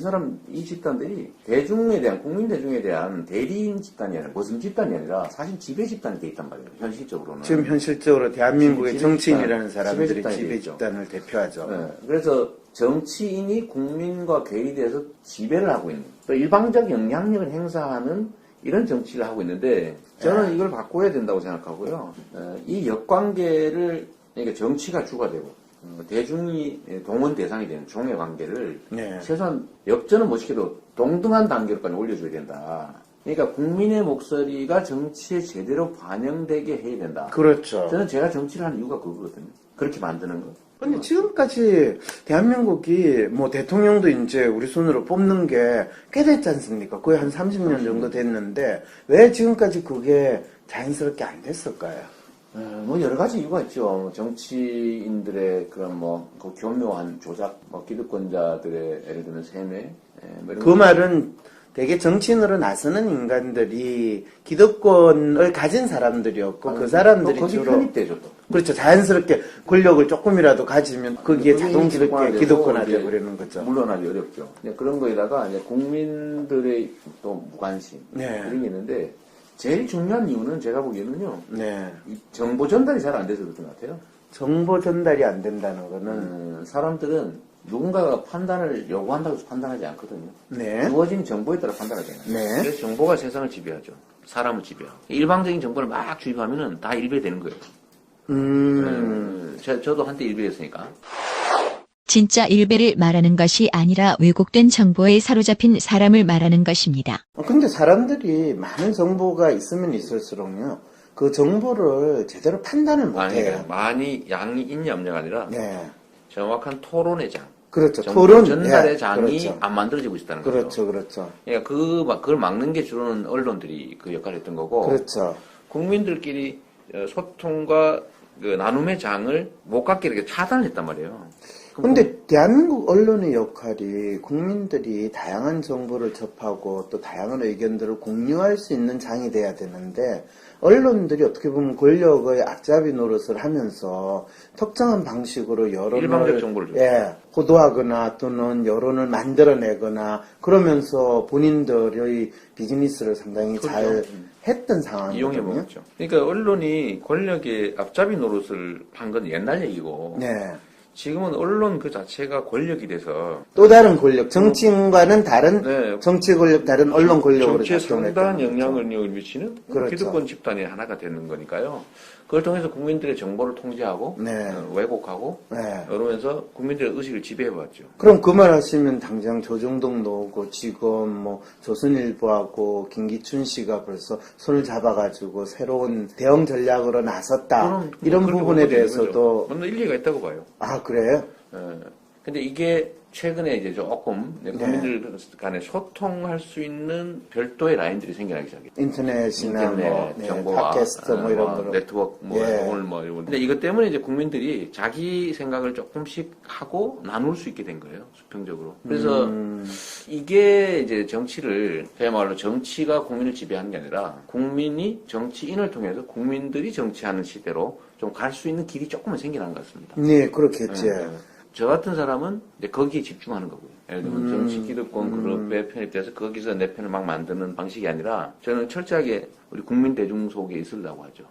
이 집단들이 대중에 대한, 국민 대중에 대한 대리인 집단이 아니라, 무슨 집단이 아니라 사실 지배 집단이 돼 있단 말이에요. 현실적으로는. 지금 현실적으로 대한민국의 지배 정치인이라는 집단, 사람들이 지배 지배 집단이 집단을 대표하죠. 네. 그래서 정치인이 국민과 괴리돼서 지배를 하고 있는, 또 일방적 영향력을 행사하는 이런 정치를 하고 있는데, 저는 이걸 바꿔야 된다고 생각하고요. 이 역관계를, 그러니까 정치가 주가 되고 대중이 동원 대상이 되는 종의 관계를 최소한 역전은 못 시켜도 동등한 단계로까지 올려줘야 된다. 그러니까 국민의 목소리가 정치에 제대로 반영되게 해야 된다. 그렇죠. 저는 제가 정치를 하는 이유가 그거거든요. 그렇게 만드는 거. 근데 지금까지 대한민국이 뭐 대통령도 이제 우리 손으로 뽑는 게 꽤 됐지 않습니까? 거의 한 30년 정도 됐는데 왜 지금까지 그게 자연스럽게 안 됐을까요? 뭐 여러 가지 이유가 있죠. 정치인들의 그런 그 교묘한 조작, 기득권자들의 예를 들면 세뇌. 그 말은 되게 정치인으로 나서는 인간들이 기득권을 가진 사람들이었고 그 사람들이 주로 편입되죠, 또. 그렇죠. 자연스럽게 권력을 조금이라도 가지면 거기에 자동스럽게 기득권화돼 버리는 거죠. 물러나기 어렵죠. 그런 거에다가 이제 국민들의 또 무관심 이런 게 있는데 제일 중요한 이유는 제가 보기에는요. 네. 이 정보 전달이 잘 안 돼서 그런 것 같아요. 정보 전달이 안 된다는 거는 사람들은 누군가가 판단을 요구한다고 해서 판단하지 않거든요. 네. 주어진 정보에 따라 판단하잖아요. 네. 그래서 정보가 세상을 지배하죠. 사람을 지배하고. 일방적인 정보를 막 주입하면은 다 일배되는 거예요. 저도 한때 일배였으니까. 진짜 일배를 말하는 것이 아니라 왜곡된 정보에 사로잡힌 사람을 말하는 것입니다. 근데 사람들이 많은 정보가 있으면 있을수록요, 그 정보를 제대로 판단을 못해요. 많이 양이 있냐 없냐가 아니라 네. 정확한 토론의 장. 그렇죠. 정보 토론 전달의 예, 장이 그렇죠. 안 만들어지고 있다는 거죠. 그렇죠, 그렇죠. 그러니까 그걸 막는 게 주로는 언론들이 그 역할을 했던 거고. 그렇죠. 국민들끼리 소통과 그 나눔의 장을 못 갖게 이렇게 차단을 했단 말이에요. 근데 대한민국 언론의 역할이 국민들이 다양한 정보를 접하고 또 다양한 의견들을 공유할 수 있는 장이 돼야 되는데, 언론들이 어떻게 보면 권력의 앞잡이 노릇을 하면서 특정한 방식으로 일방적 정보를 여론을 호도하거나 또는 여론을 만들어내거나 그러면서 본인들의 비즈니스를 상당히 그렇죠. 잘 했던 상황이거든요. 이용해 먹었죠. 그러니까 언론이 권력의 앞잡이 노릇을 한 건 옛날 얘기고. 네. 지금은 언론 그 자체가 권력이 돼서 또 다른 권력, 정치인과는 다른 네. 정치 권력, 다른 언론 권력으로 정치에 작동을 상당한 했다는 거죠. 영향을 미치는 그렇죠. 기득권 집단이 하나가 되는 거니까요. 그걸 통해서 국민들의 정보를 통제하고 네. 왜곡하고 네. 이러면서 국민들의 의식을 지배해왔죠. 그럼 그 말 하시면 당장 조정동 나오고 지금 뭐 조선일보하고 김기춘 씨가 벌써 손을 잡아가지고 새로운 대응 전략으로 나섰다. 이런 부분에 대해서도 저는 일리가 있다고 봐요. 아 그래요? 근데 이게 최근에 이제 조금 국민들 간에 소통할 수 있는 별도의 라인들이 생겨나기 시작해요. 인터넷이나 뭐 정보와 팟캐스트 뭐 이런 거로 네트워크 오늘 뭐 이런. 근데 이것 때문에 이제 국민들이 자기 생각을 조금씩 하고 나눌 수 있게 된 거예요. 수평적으로. 그래서 이게 이제 정치를 그야말로 정치가 국민을 지배하는 게 아니라 국민이 정치인을 통해서 국민들이 정치하는 시대로 좀 갈 수 있는 길이 조금은 생겨난 것 같습니다. 네, 그렇겠지. 저 같은 사람은 이제 거기에 집중하는 거고요. 예를 들면 정치 기득권 그룹에 편입돼서 거기서 내 편을 막 만드는 방식이 아니라 저는 철저하게 우리 국민 대중 속에 있으려고 하죠.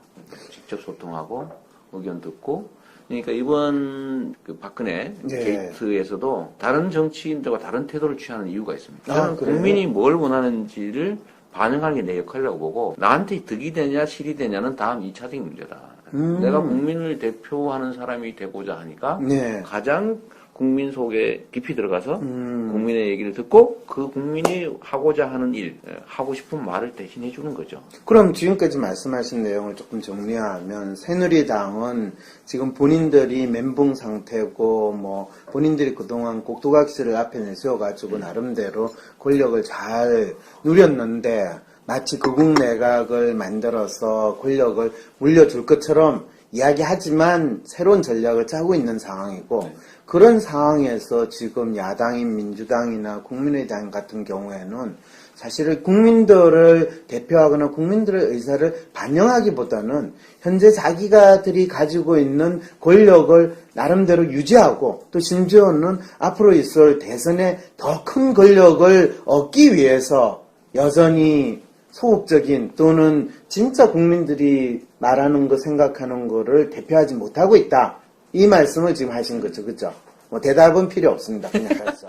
직접 소통하고 의견 듣고. 그러니까 이번 그 박근혜 게이트에서도 다른 정치인들과 다른 태도를 취하는 이유가 있습니다. 저는 국민이 뭘 원하는지를 반영하는 게 내 역할이라고 보고 나한테 득이 되냐 실이 되냐는 다음 2차적인 문제다. 내가 국민을 대표하는 사람이 되고자 하니까 가장 국민 속에 깊이 들어가서 국민의 얘기를 듣고 그 국민이 하고자 하는 일, 하고 싶은 말을 대신해 주는 거죠. 그럼 지금까지 말씀하신 내용을 조금 정리하면 새누리당은 지금 본인들이 멘붕 상태고 뭐 본인들이 그동안 꼭두각시를 앞에 내세워가지고 나름대로 권력을 잘 누렸는데 마치 극우 내각을 만들어서 권력을 물려줄 것처럼 이야기하지만 새로운 전략을 짜고 있는 상황이고 그런 상황에서 지금 야당인 민주당이나 국민의당 같은 경우에는 사실은 국민들을 대표하거나 국민들의 의사를 반영하기보다는 현재 자기가들이 가지고 있는 권력을 나름대로 유지하고 또 심지어는 앞으로 있을 대선에 더 큰 권력을 얻기 위해서 여전히 소극적인 또는 진짜 국민들이 말하는 거 생각하는 거를 대표하지 못하고 있다. 이 말씀을 지금 하신 거죠. 그죠? 뭐 대답은 필요 없습니다. 그냥 가서.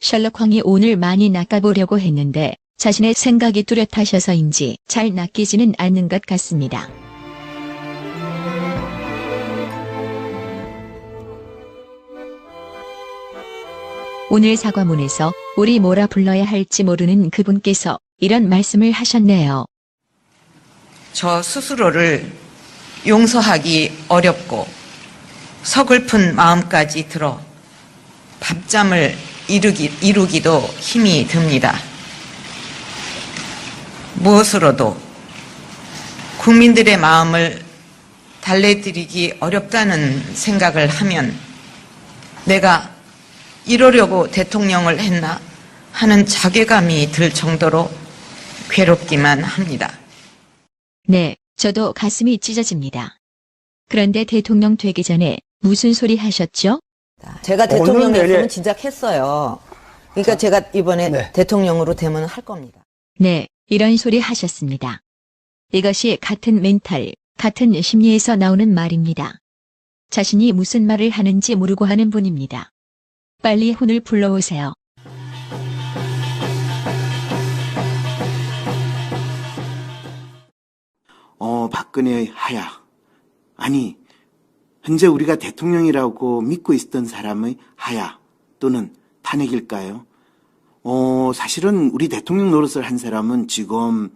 셜록 황이 오늘 많이 낚아보려고 했는데 자신의 생각이 뚜렷하셔서인지 잘 낚이지는 않는 것 같습니다. 오늘 사과문에서 우리 뭐라 불러야 할지 모르는 그분께서 이런 말씀을 하셨네요. 저 스스로를 용서하기 어렵고 서글픈 마음까지 들어 밤잠을 이루기도 힘이 듭니다. 무엇으로도 국민들의 마음을 달래드리기 어렵다는 생각을 하면 내가 이러려고 대통령을 했나 하는 자괴감이 들 정도로 괴롭기만 합니다. 네, 저도 가슴이 찢어집니다. 그런데 대통령 되기 전에 무슨 소리 하셨죠? 제가 대통령이었으면 진작 했어요. 그러니까 제가 이번에 대통령으로 되면 할 겁니다. 네, 이런 소리 하셨습니다. 이것이 같은 멘탈, 같은 심리에서 나오는 말입니다. 자신이 무슨 말을 하는지 모르고 하는 분입니다. 빨리 혼을 불러오세요. 박근혜의 하야. 아니, 현재 우리가 대통령이라고 믿고 있었던 사람의 하야 또는 탄핵일까요? 사실은 우리 대통령 노릇을 한 사람은 지금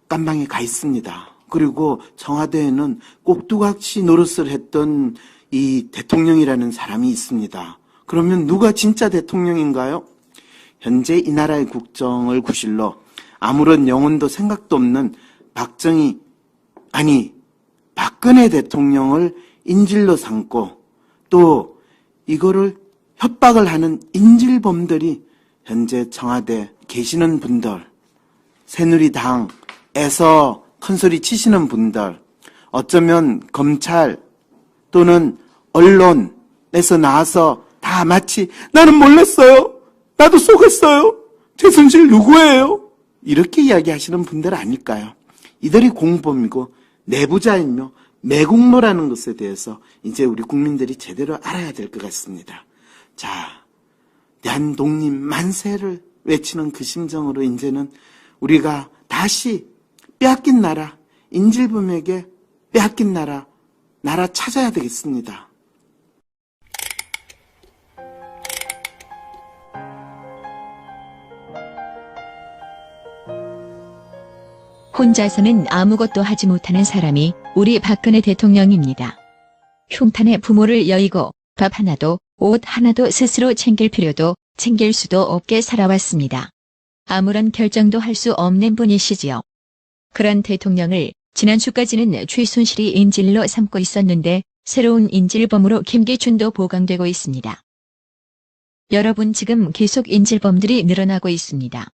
깜방에 가 있습니다. 그리고 청와대에는 꼭두각시 노릇을 했던 이 대통령이라는 사람이 있습니다. 그러면 누가 진짜 대통령인가요? 현재 이 나라의 국정을 구실러 아무런 영혼도 생각도 없는 박근혜 대통령을 인질로 삼고 또 이거를 협박을 하는 인질범들이 현재 청와대 계시는 분들, 새누리당에서 큰소리 치시는 분들, 어쩌면 검찰 또는 언론에서 나와서 다 마치 나는 몰랐어요. 나도 속았어요. 최순실 누구예요? 이렇게 이야기하시는 분들 아닐까요? 이들이 공범이고 내부자이며 매국노라는 것에 대해서 이제 우리 국민들이 제대로 알아야 될 것 같습니다. 자, 대한 독립 만세를 외치는 그 심정으로 이제는 우리가 다시 빼앗긴 나라, 인질범에게 빼앗긴 나라 찾아야 되겠습니다. 혼자서는 아무것도 하지 못하는 사람이 우리 박근혜 대통령입니다. 흉탄의 부모를 여의고 밥 하나도 옷 하나도 스스로 챙길 필요도 챙길 수도 없게 살아왔습니다. 아무런 결정도 할 수 없는 분이시지요. 그런 대통령을 지난주까지는 최순실이 인질로 삼고 있었는데 새로운 인질범으로 김기춘도 보강되고 있습니다. 여러분 지금 계속 인질범들이 늘어나고 있습니다.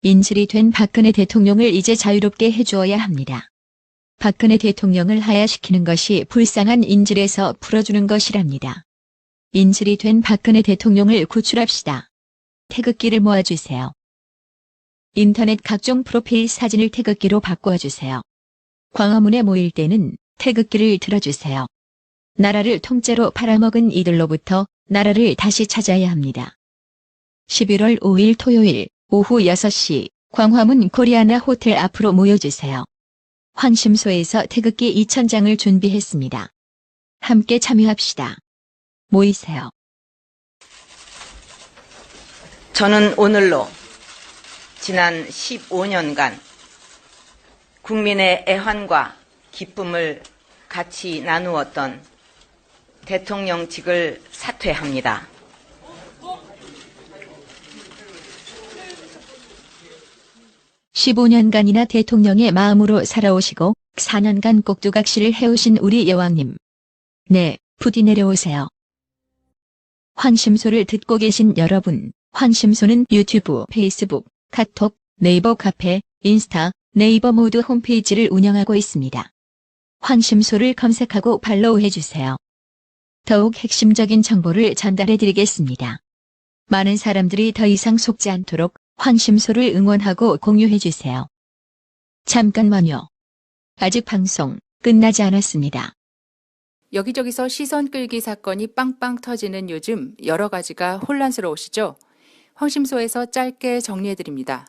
인질이 된 박근혜 대통령을 이제 자유롭게 해주어야 합니다. 박근혜 대통령을 하야시키는 것이 불쌍한 인질에서 풀어주는 것이랍니다. 인질이 된 박근혜 대통령을 구출합시다. 태극기를 모아주세요. 인터넷 각종 프로필 사진을 태극기로 바꿔주세요. 광화문에 모일 때는 태극기를 들어주세요. 나라를 통째로 팔아먹은 이들로부터 나라를 다시 찾아야 합니다. 11월 5일 토요일 오후 6시 광화문 코리아나 호텔 앞으로 모여주세요. 황심소에서 태극기 2,000장을 준비했습니다. 함께 참여합시다. 모이세요. 저는 오늘로 지난 15년간 국민의 애환과 기쁨을 같이 나누었던 대통령직을 사퇴합니다. (15년간이나) 대통령의 마음으로 살아오시고 4년간 꼭두각시를 해오신 우리 여왕님. 네, 부디 내려오세요. 황심소를 듣고 계신 여러분, 황심소는 유튜브, 페이스북, 카톡, 네이버 카페, 인스타, 네이버 모두 홈페이지를 운영하고 있습니다. 황심소를 검색하고 팔로우해주세요. 더욱 핵심적인 정보를 전달해드리겠습니다. 많은 사람들이 더 이상 속지 않도록 황심소를 응원하고 공유해주세요. 잠깐만요. 아직 방송 끝나지 않았습니다. 여기저기서 시선 끌기 사건이 빵빵 터지는 요즘 여러 가지가 혼란스러우시죠? 황심소에서 짧게 정리해드립니다.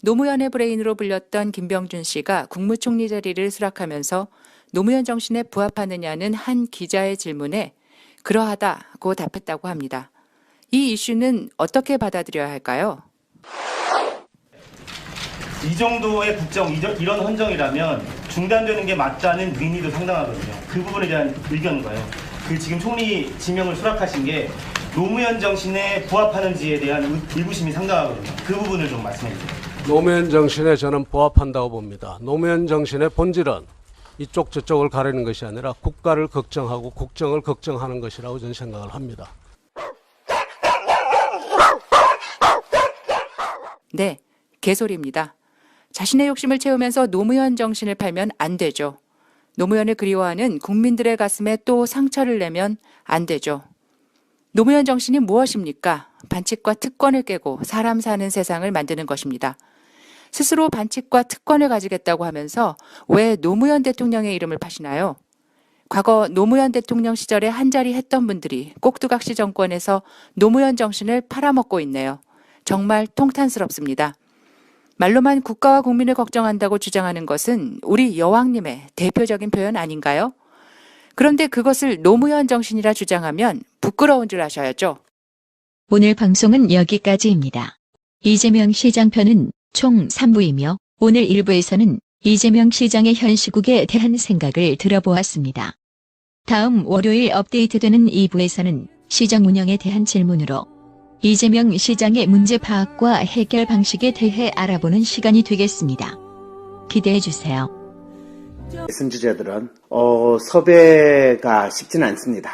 노무현의 브레인으로 불렸던 김병준 씨가 국무총리 자리를 수락하면서 노무현 정신에 부합하느냐는 한 기자의 질문에 그러하다고 답했다고 합니다. 이 이슈는 어떻게 받아들여야 할까요? 이 정도의 국정, 이런 헌정이라면 중단되는 게 맞다는 민의도 상당하거든요. 그 부분에 대한 의견인가요? 그 지금 총리 지명을 수락하신 게 노무현 정신에 부합하는지에 대한 의구심이 상당하거든요. 그 부분을 좀 말씀해 주세요. 노무현 정신에 저는 부합한다고 봅니다. 노무현 정신의 본질은 이쪽 저쪽을 가리는 것이 아니라 국가를 걱정하고 국정을 걱정하는 것이라고 저는 생각을 합니다. 네, 개소리입니다. 자신의 욕심을 채우면서 노무현 정신을 팔면 안 되죠. 노무현을 그리워하는 국민들의 가슴에 또 상처를 내면 안 되죠. 노무현 정신이 무엇입니까? 반칙과 특권을 깨고 사람 사는 세상을 만드는 것입니다. 스스로 반칙과 특권을 가지겠다고 하면서 왜 노무현 대통령의 이름을 파시나요? 과거 노무현 대통령 시절에 한자리 했던 분들이 꼭두각시 정권에서 노무현 정신을 팔아먹고 있네요. 정말 통탄스럽습니다. 말로만 국가와 국민을 걱정한다고 주장하는 것은 우리 여왕님의 대표적인 표현 아닌가요? 그런데 그것을 노무현 정신이라 주장하면 부끄러운 줄 아셔야죠. 오늘 방송은 여기까지입니다. 이재명 시장 편은 총 3부이며 오늘 1부에서는 이재명 시장의 현 시국에 대한 생각을 들어보았습니다. 다음 월요일 업데이트되는 2부에서는 시정 운영에 대한 질문으로 이재명 시장의 문제 파악과 해결 방식에 대해 알아보는 시간이 되겠습니다. 기대해 주세요. 대선 주자들은 섭외가 쉽지는 않습니다.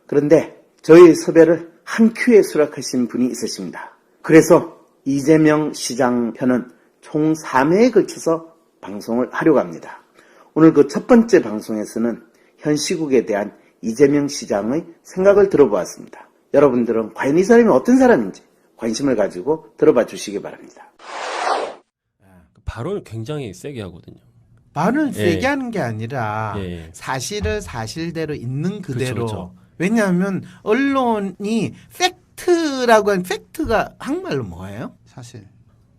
그런데 저희 섭외를 한 큐에 수락하신 분이 있으십니다. 그래서 이재명 시장 편은 총 3회에 걸쳐서 방송을 하려고 합니다. 오늘 그 첫 번째 방송에서는 현 시국에 대한 이재명 시장의 생각을 들어보았습니다. 여러분들은 과연 이 사람이 어떤 사람인지 관심을 가지고 들어봐 주시기 바랍니다. 발언을 굉장히 세게 하거든요. 말을 예. 세게 하는 게 아니라 예. 사실을 사실대로 있는 그대로. 그렇죠. 왜냐하면 언론이 팩트라고 하는 팩트가 한국말로 뭐예요? 사실.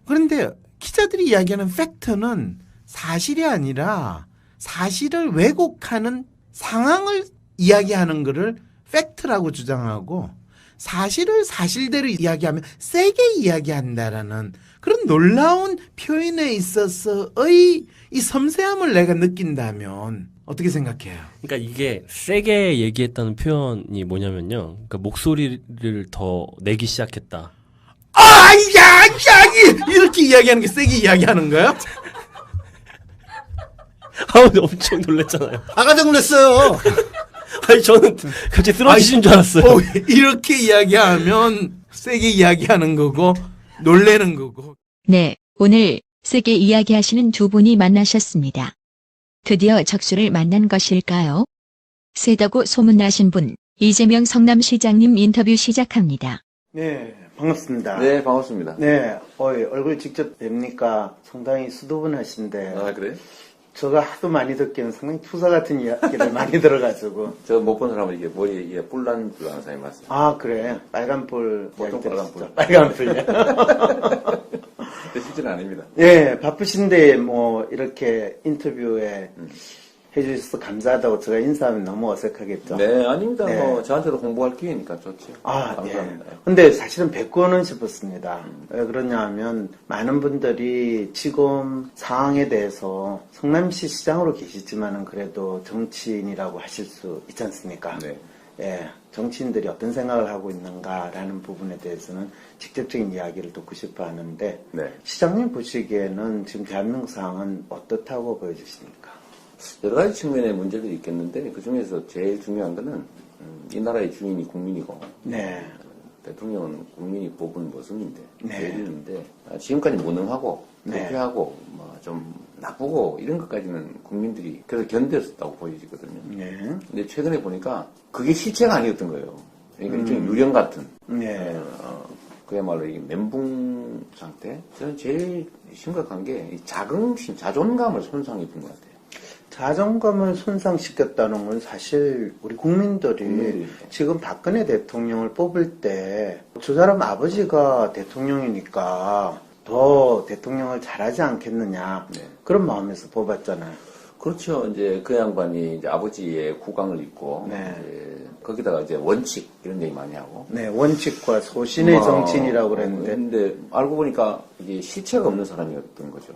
그런데 기자들이 이야기하는 팩트는 사실이 아니라 사실을 왜곡하는 상황을 이야기하는 것을 팩트라고 주장하고 사실을 사실대로 이야기하면 세게 이야기한다라는 그런 놀라운 표현에 있어서의 이 섬세함을 내가 느낀다면 어떻게 생각해요? 그러니까 이게 세게 얘기했다는 표현이 뭐냐면요. 그러니까 목소리를 더 내기 시작했다. 이렇게 이야기하는 게 세게 이야기하는 거야? 엄청 놀랐잖아요. 깜짝 놀랐어요. 아니 저는 갑자기 쓰러지신 줄 알았어요. 이렇게 이야기하면 세게 이야기하는 거고 놀래는 거고. 네, 오늘 세게 이야기하시는 두 분이 만나셨습니다. 드디어 적수를 만난 것일까요? 세다고 소문나신 분, 이재명 성남시장님 인터뷰 시작합니다. 네, 반갑습니다. 네, 반갑습니다. 네, 얼굴 직접 뵙니까 상당히 수도분하신데. 아, 그래요? 제가 하도 많이 듣기는 상당히 투사 같은 이야기를 많이 들어가지고. 저 못 본 사람은 이게 머리에 뿔난 사람이 맞습니다. 아, 그래. 빨간 뿔. 보통 빨간 뿔. 빨간 뿔. 실제는 아닙니다. 예, 바쁘신데 뭐 이렇게 인터뷰에 해주셔서 감사하다고 제가 인사하면 너무 어색하겠죠? 네, 아닙니다. 네. 뭐 저한테도 공부할 기회니까 좋죠. 아, 감사합니다. 예. 근데 사실은 뵙고는 싶었습니다. 왜 그러냐 하면 많은 분들이 지금 상황에 대해서 성남시 시장으로 계시지만은 그래도 정치인이라고 하실 수 있지 않습니까? 네. 예, 정치인들이 어떤 생각을 하고 있는가라는 부분에 대해서는 직접적인 이야기를 듣고 싶어 하는데, 네. 시장님 보시기에는 지금 대한민국 상황은 어떻다고 보여주십니까? 여러 가지 측면의 문제들이 있겠는데 그 중에서 제일 중요한 거는 이 나라의 주인이 국민이고 네. 대통령은 국민이 뽑은 모습인데 네. 내리는데 지금까지 무능하고 네. 부패하고 좀 나쁘고 이런 것까지는 국민들이 그래서 견뎠다고 보여지거든요. 네. 근데 최근에 보니까 그게 실체가 아니었던 거예요. 그러니까 일종의 유령 같은 네. 그야말로 이 멘붕 상태. 저는 제일 심각한 게 이 자긍심, 자존감을 손상해 준 것 같아요. 자존감을 손상시켰다는 건 사실 우리 국민들이 지금 박근혜 대통령을 뽑을 때 저 사람 아버지가 대통령이니까 더 대통령을 잘하지 않겠느냐 네. 그런 마음에서 뽑았잖아요. 그렇죠. 이제 그 양반이 이제 아버지의 국왕을 입고 네. 이제 거기다가 이제 원칙 이런 얘기 많이 하고. 네, 원칙과 소신의 정치인이라고 그랬는데. 근데 알고 보니까 이게 실체가 없는 사람이었던 거죠.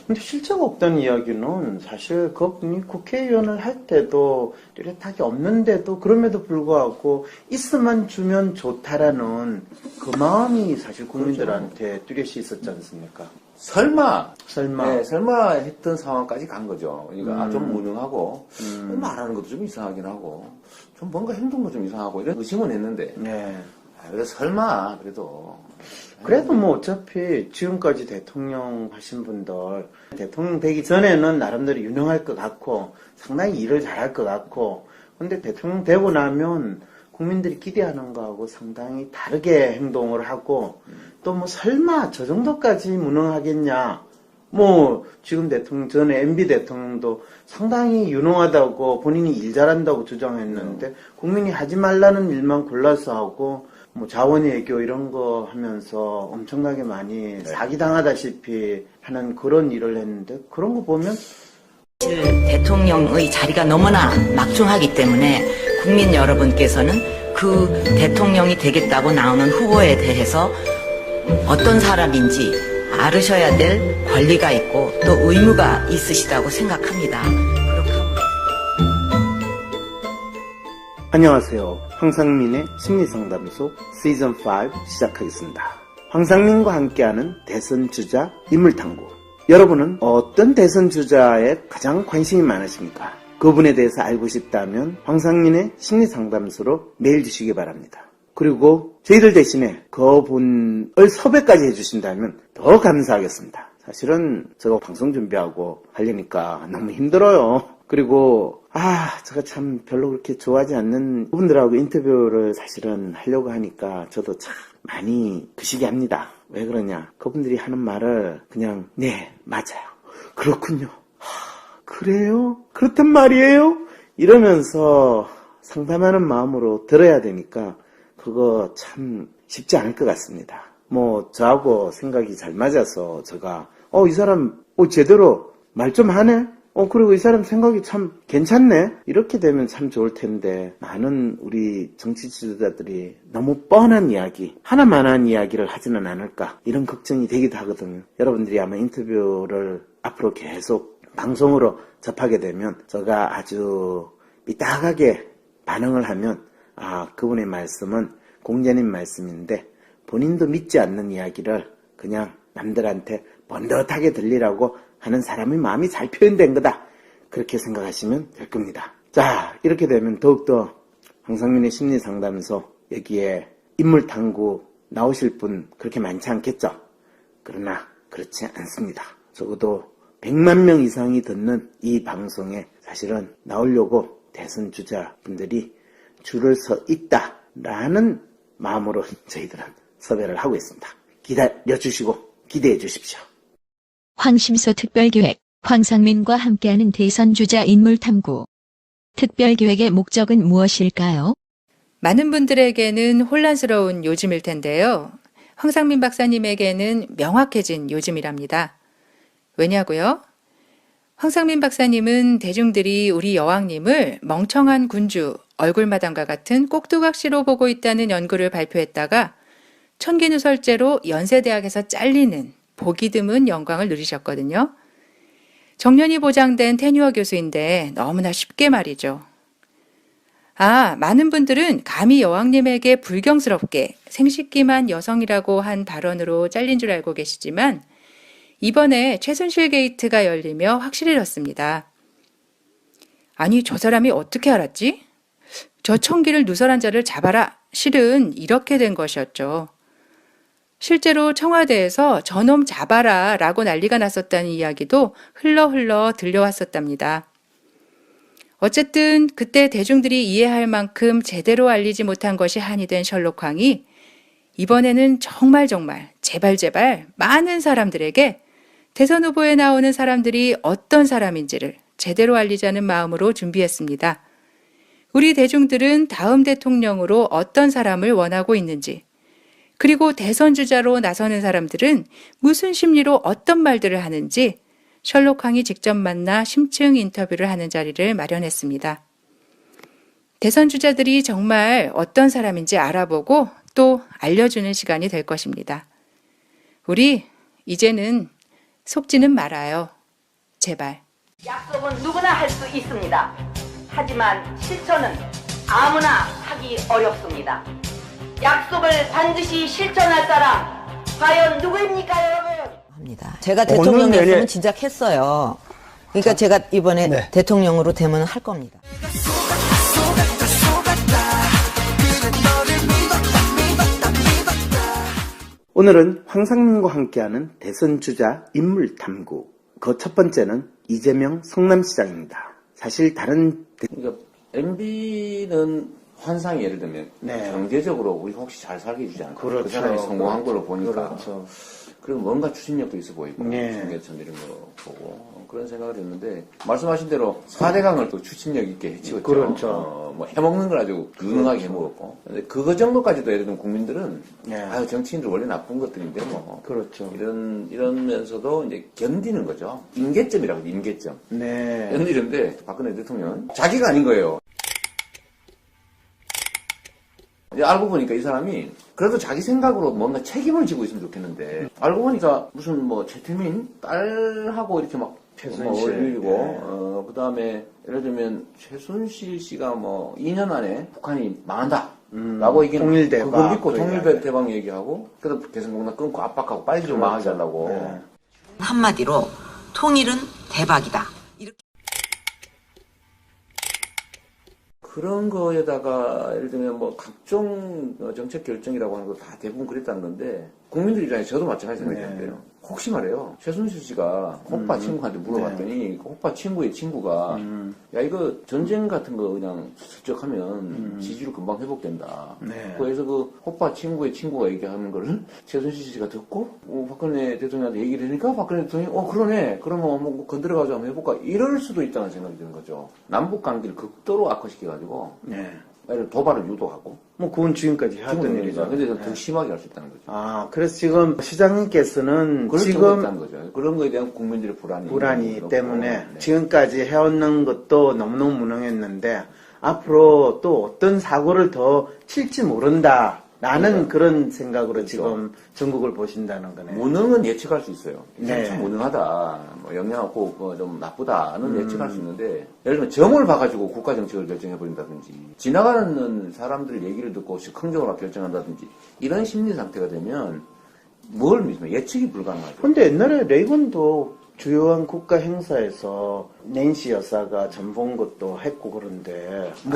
근데 실체가 없다는 이야기는 사실 그분이 국회의원을 할 때도 뚜렷하게 없는데도 그럼에도 불구하고 있으면 주면 좋다라는 그 마음이 사실 국민들한테 뚜렷이 있었지 않습니까? 설마. 네, 설마 했던 상황까지 간 거죠. 그러니까 좀 무능하고 말하는 것도 좀 이상하긴 하고 좀 뭔가 행동도 좀 이상하고 이런 의심은 했는데. 네. 그래서 설마 그래도 뭐 어차피 지금까지 대통령 하신 분들 대통령 되기 전에는 나름대로 유능할 것 같고 상당히 일을 잘할 것 같고 근데 대통령 되고 나면 국민들이 기대하는 거하고 상당히 다르게 행동을 하고 또 뭐 설마 저 정도까지 무능하겠냐. 뭐 지금 대통령 전에 MB 대통령도 상당히 유능하다고 본인이 일 잘한다고 주장했는데 국민이 하지 말라는 일만 골라서 하고 뭐 자원외교 이런 거 하면서 엄청나게 많이 사기당하다시피 하는 그런 일을 했는데 그런 거 보면 대통령의 자리가 너무나 막중하기 때문에 국민 여러분께서는 그 대통령이 되겠다고 나오는 후보에 대해서 어떤 사람인지 알으셔야 될 권리가 있고 또 의무가 있으시다고 생각합니다. 안녕하세요. 황상민의 심리상담소 시즌 5 시작하겠습니다. 황상민과 함께하는 대선 주자 인물탐구. 여러분은 어떤 대선 주자에 가장 관심이 많으십니까? 그분에 대해서 알고 싶다면 황상민의 심리상담소로 메일 주시기 바랍니다. 그리고 저희들 대신에 그분을 섭외까지 해주신다면 더 감사하겠습니다. 사실은 제가 방송 준비하고 하려니까 너무 힘들어요. 그리고 제가 참 별로 그렇게 좋아하지 않는 분들하고 인터뷰를 사실은 하려고 하니까 저도 참 많이 그시기 합니다. 왜 그러냐? 그분들이 하는 말을 그냥 네, 맞아요. 그렇군요. 그래요? 그렇단 말이에요? 이러면서 상담하는 마음으로 들어야 되니까 그거 참 쉽지 않을 것 같습니다. 뭐 저하고 생각이 잘 맞아서 제가 이 사람 제대로 말 좀 하네? 그리고 이 사람 생각이 참 괜찮네? 이렇게 되면 참 좋을 텐데 많은 우리 정치 지도자들이 너무 뻔한 이야기, 하나만한 이야기를 하지는 않을까 이런 걱정이 되기도 하거든요. 여러분들이 아마 인터뷰를 앞으로 계속 방송으로 접하게 되면 제가 아주 삐딱하게 반응을 하면 그분의 말씀은 공자님 말씀인데 본인도 믿지 않는 이야기를 그냥 남들한테 번듯하게 들리라고 하는 사람의 마음이 잘 표현된 거다. 그렇게 생각하시면 될 겁니다. 자, 이렇게 되면 더욱더 황상민의 심리상담소 여기에 인물탐구 나오실 분 그렇게 많지 않겠죠? 그러나 그렇지 않습니다. 적어도 100만 명 이상이 듣는 이 방송에 사실은 나오려고 대선 주자분들이 줄을 서 있다라는 마음으로 저희들은 섭외를 하고 있습니다. 기다려주시고 기대해 주십시오. 황심소 특별기획, 황상민과 함께하는 대선주자 인물탐구. 특별기획의 목적은 무엇일까요? 많은 분들에게는 혼란스러운 요즘일 텐데요. 황상민 박사님에게는 명확해진 요즘이랍니다. 왜냐고요? 황상민 박사님은 대중들이 우리 여왕님을 멍청한 군주, 얼굴마담과 같은 꼭두각시로 보고 있다는 연구를 발표했다가 천기누설제로 연세대학에서 잘리는 보기 드문 영광을 누리셨거든요. 정년이 보장된 테뉴어 교수인데 너무나 쉽게 말이죠. 많은 분들은 감히 여왕님에게 불경스럽게 생식기만 여성이라고 한 발언으로 잘린 줄 알고 계시지만 이번에 최순실 게이트가 열리며 확실해졌습니다. 아니, 저 사람이 어떻게 알았지? 저 청기를 누설한 자를 잡아라. 실은 이렇게 된 것이었죠. 실제로 청와대에서 저놈 잡아라 라고 난리가 났었다는 이야기도 흘러 들려왔었답니다. 어쨌든 그때 대중들이 이해할 만큼 제대로 알리지 못한 것이 한이 된 셜록황이 이번에는 정말 제발 많은 사람들에게 대선 후보에 나오는 사람들이 어떤 사람인지를 제대로 알리자는 마음으로 준비했습니다. 우리 대중들은 다음 대통령으로 어떤 사람을 원하고 있는지, 그리고 대선 주자로 나서는 사람들은 무슨 심리로 어떤 말들을 하는지 셜록황이 직접 만나 심층 인터뷰를 하는 자리를 마련했습니다. 대선 주자들이 정말 어떤 사람인지 알아보고 또 알려주는 시간이 될 것입니다. 우리 이제는 속지는 말아요. 제발. 약속은 누구나 할 수 있습니다. 하지만 실천은 아무나 하기 어렵습니다. 약속을 반드시 실천할 사람 과연 누구입니까, 여러분? 합니다. 제가 대통령이었으면 진작 했어요. 그러니까 제가 이번에 대통령으로 되면 할 겁니다. 오늘은 황상민과 함께하는 대선 주자 인물 탐구. 그 첫 번째는 이재명 성남시장입니다. 사실 다른 그러니까 MB는 환상이 예를 들면 네. 경제적으로 우리 혹시 잘 살게 해주지 않을까? 그렇죠. 그 사람이 성공한 걸로 보니까 그렇죠. 그리고 뭔가 추진력도 있어 보이고 네. 중개천 이런 거 보고 그런 생각을 했는데 말씀하신 대로 4대강을 또 추진력 있게 해치웠죠. 그렇죠. 뭐 해먹는 걸 아주 유능하게 해먹었고 근데 그거 정도까지도 예를 들면 국민들은 네. 아유 정치인들 원래 나쁜 것들인데 뭐 그렇죠. 이러면서도 이제 견디는 거죠. 임계점이라고 해요. 임계점. 네. 견디는데 박근혜 대통령은 자기가 아닌 거예요. 이제 알고 보니까 이 사람이 그래도 자기 생각으로 뭔가 책임을 지고 있으면 좋겠는데 알고 보니까 무슨 뭐 최태민 딸하고 이렇게 막 최순실. 올리고 네. 그다음에 예를 들면 최순실 씨가 뭐 2년 안에 북한이 망한다. 라고 얘기는 통일대박. 그거 믿고 그 통일대박 얘기하고 그래도 개성공단 끊고 압박하고 빨리 좀 망하게 하려고 네. 한마디로 통일은 대박이다. 그런 거에다가 예를 들면 뭐 각종 정책 결정이라고 하는 거 다 대부분 그랬다는 건데 국민들 입장에서 저도 마찬가지 생각했는데요. 혹시 말이에요. 최순실 씨가 호빠 친구한테 물어봤더니 그 호빠 친구의 친구가 야 이거 전쟁 같은 거 그냥 슬쩍 하면 지지율 금방 회복된다. 네. 그래서 그 호빠 친구의 친구가 얘기하는 거를 최순실 씨가 듣고 박근혜 대통령한테 얘기를 하니까 박근혜 대통령이 그러네. 그러면 뭐 건드려가지고 한번 해볼까. 이럴 수도 있다는 생각이 드는 거죠. 남북 관계를 극도로 악화시켜가지고 네. 도발을 유도하고 뭐 그건 지금까지 해왔던 일이죠. 근데 더 심하게 할 수 있다는 거죠. 아, 그래서 지금 시장님께서는 그럴 지금 경우가 있다는 거죠. 그런 거에 대한 국민들의 불안이 있고. 때문에 네. 지금까지 해왔는 것도 너무너무 무능했는데 앞으로 또 어떤 사고를 더 칠지 모른다라는 그런 생각으로 지금 전국을 보신다는 거네요. 무능은 예측할 수 있어요. 네. 참 무능하다, 뭐 영향 없고 좀 나쁘다는 예측할 수 있는데 예를 들면 점을 봐가지고 국가 정책을 결정해버린다든지 지나가는 사람들 얘기를 듣고 즉흥적으로 결정한다든지 이런 심리 상태가 되면 뭘 믿으면 예측이 불가능하죠. 근데 옛날에 레이건도 주요한 국가 행사에서 낸시 여사가 전 본 것도 했고 그런데 뭐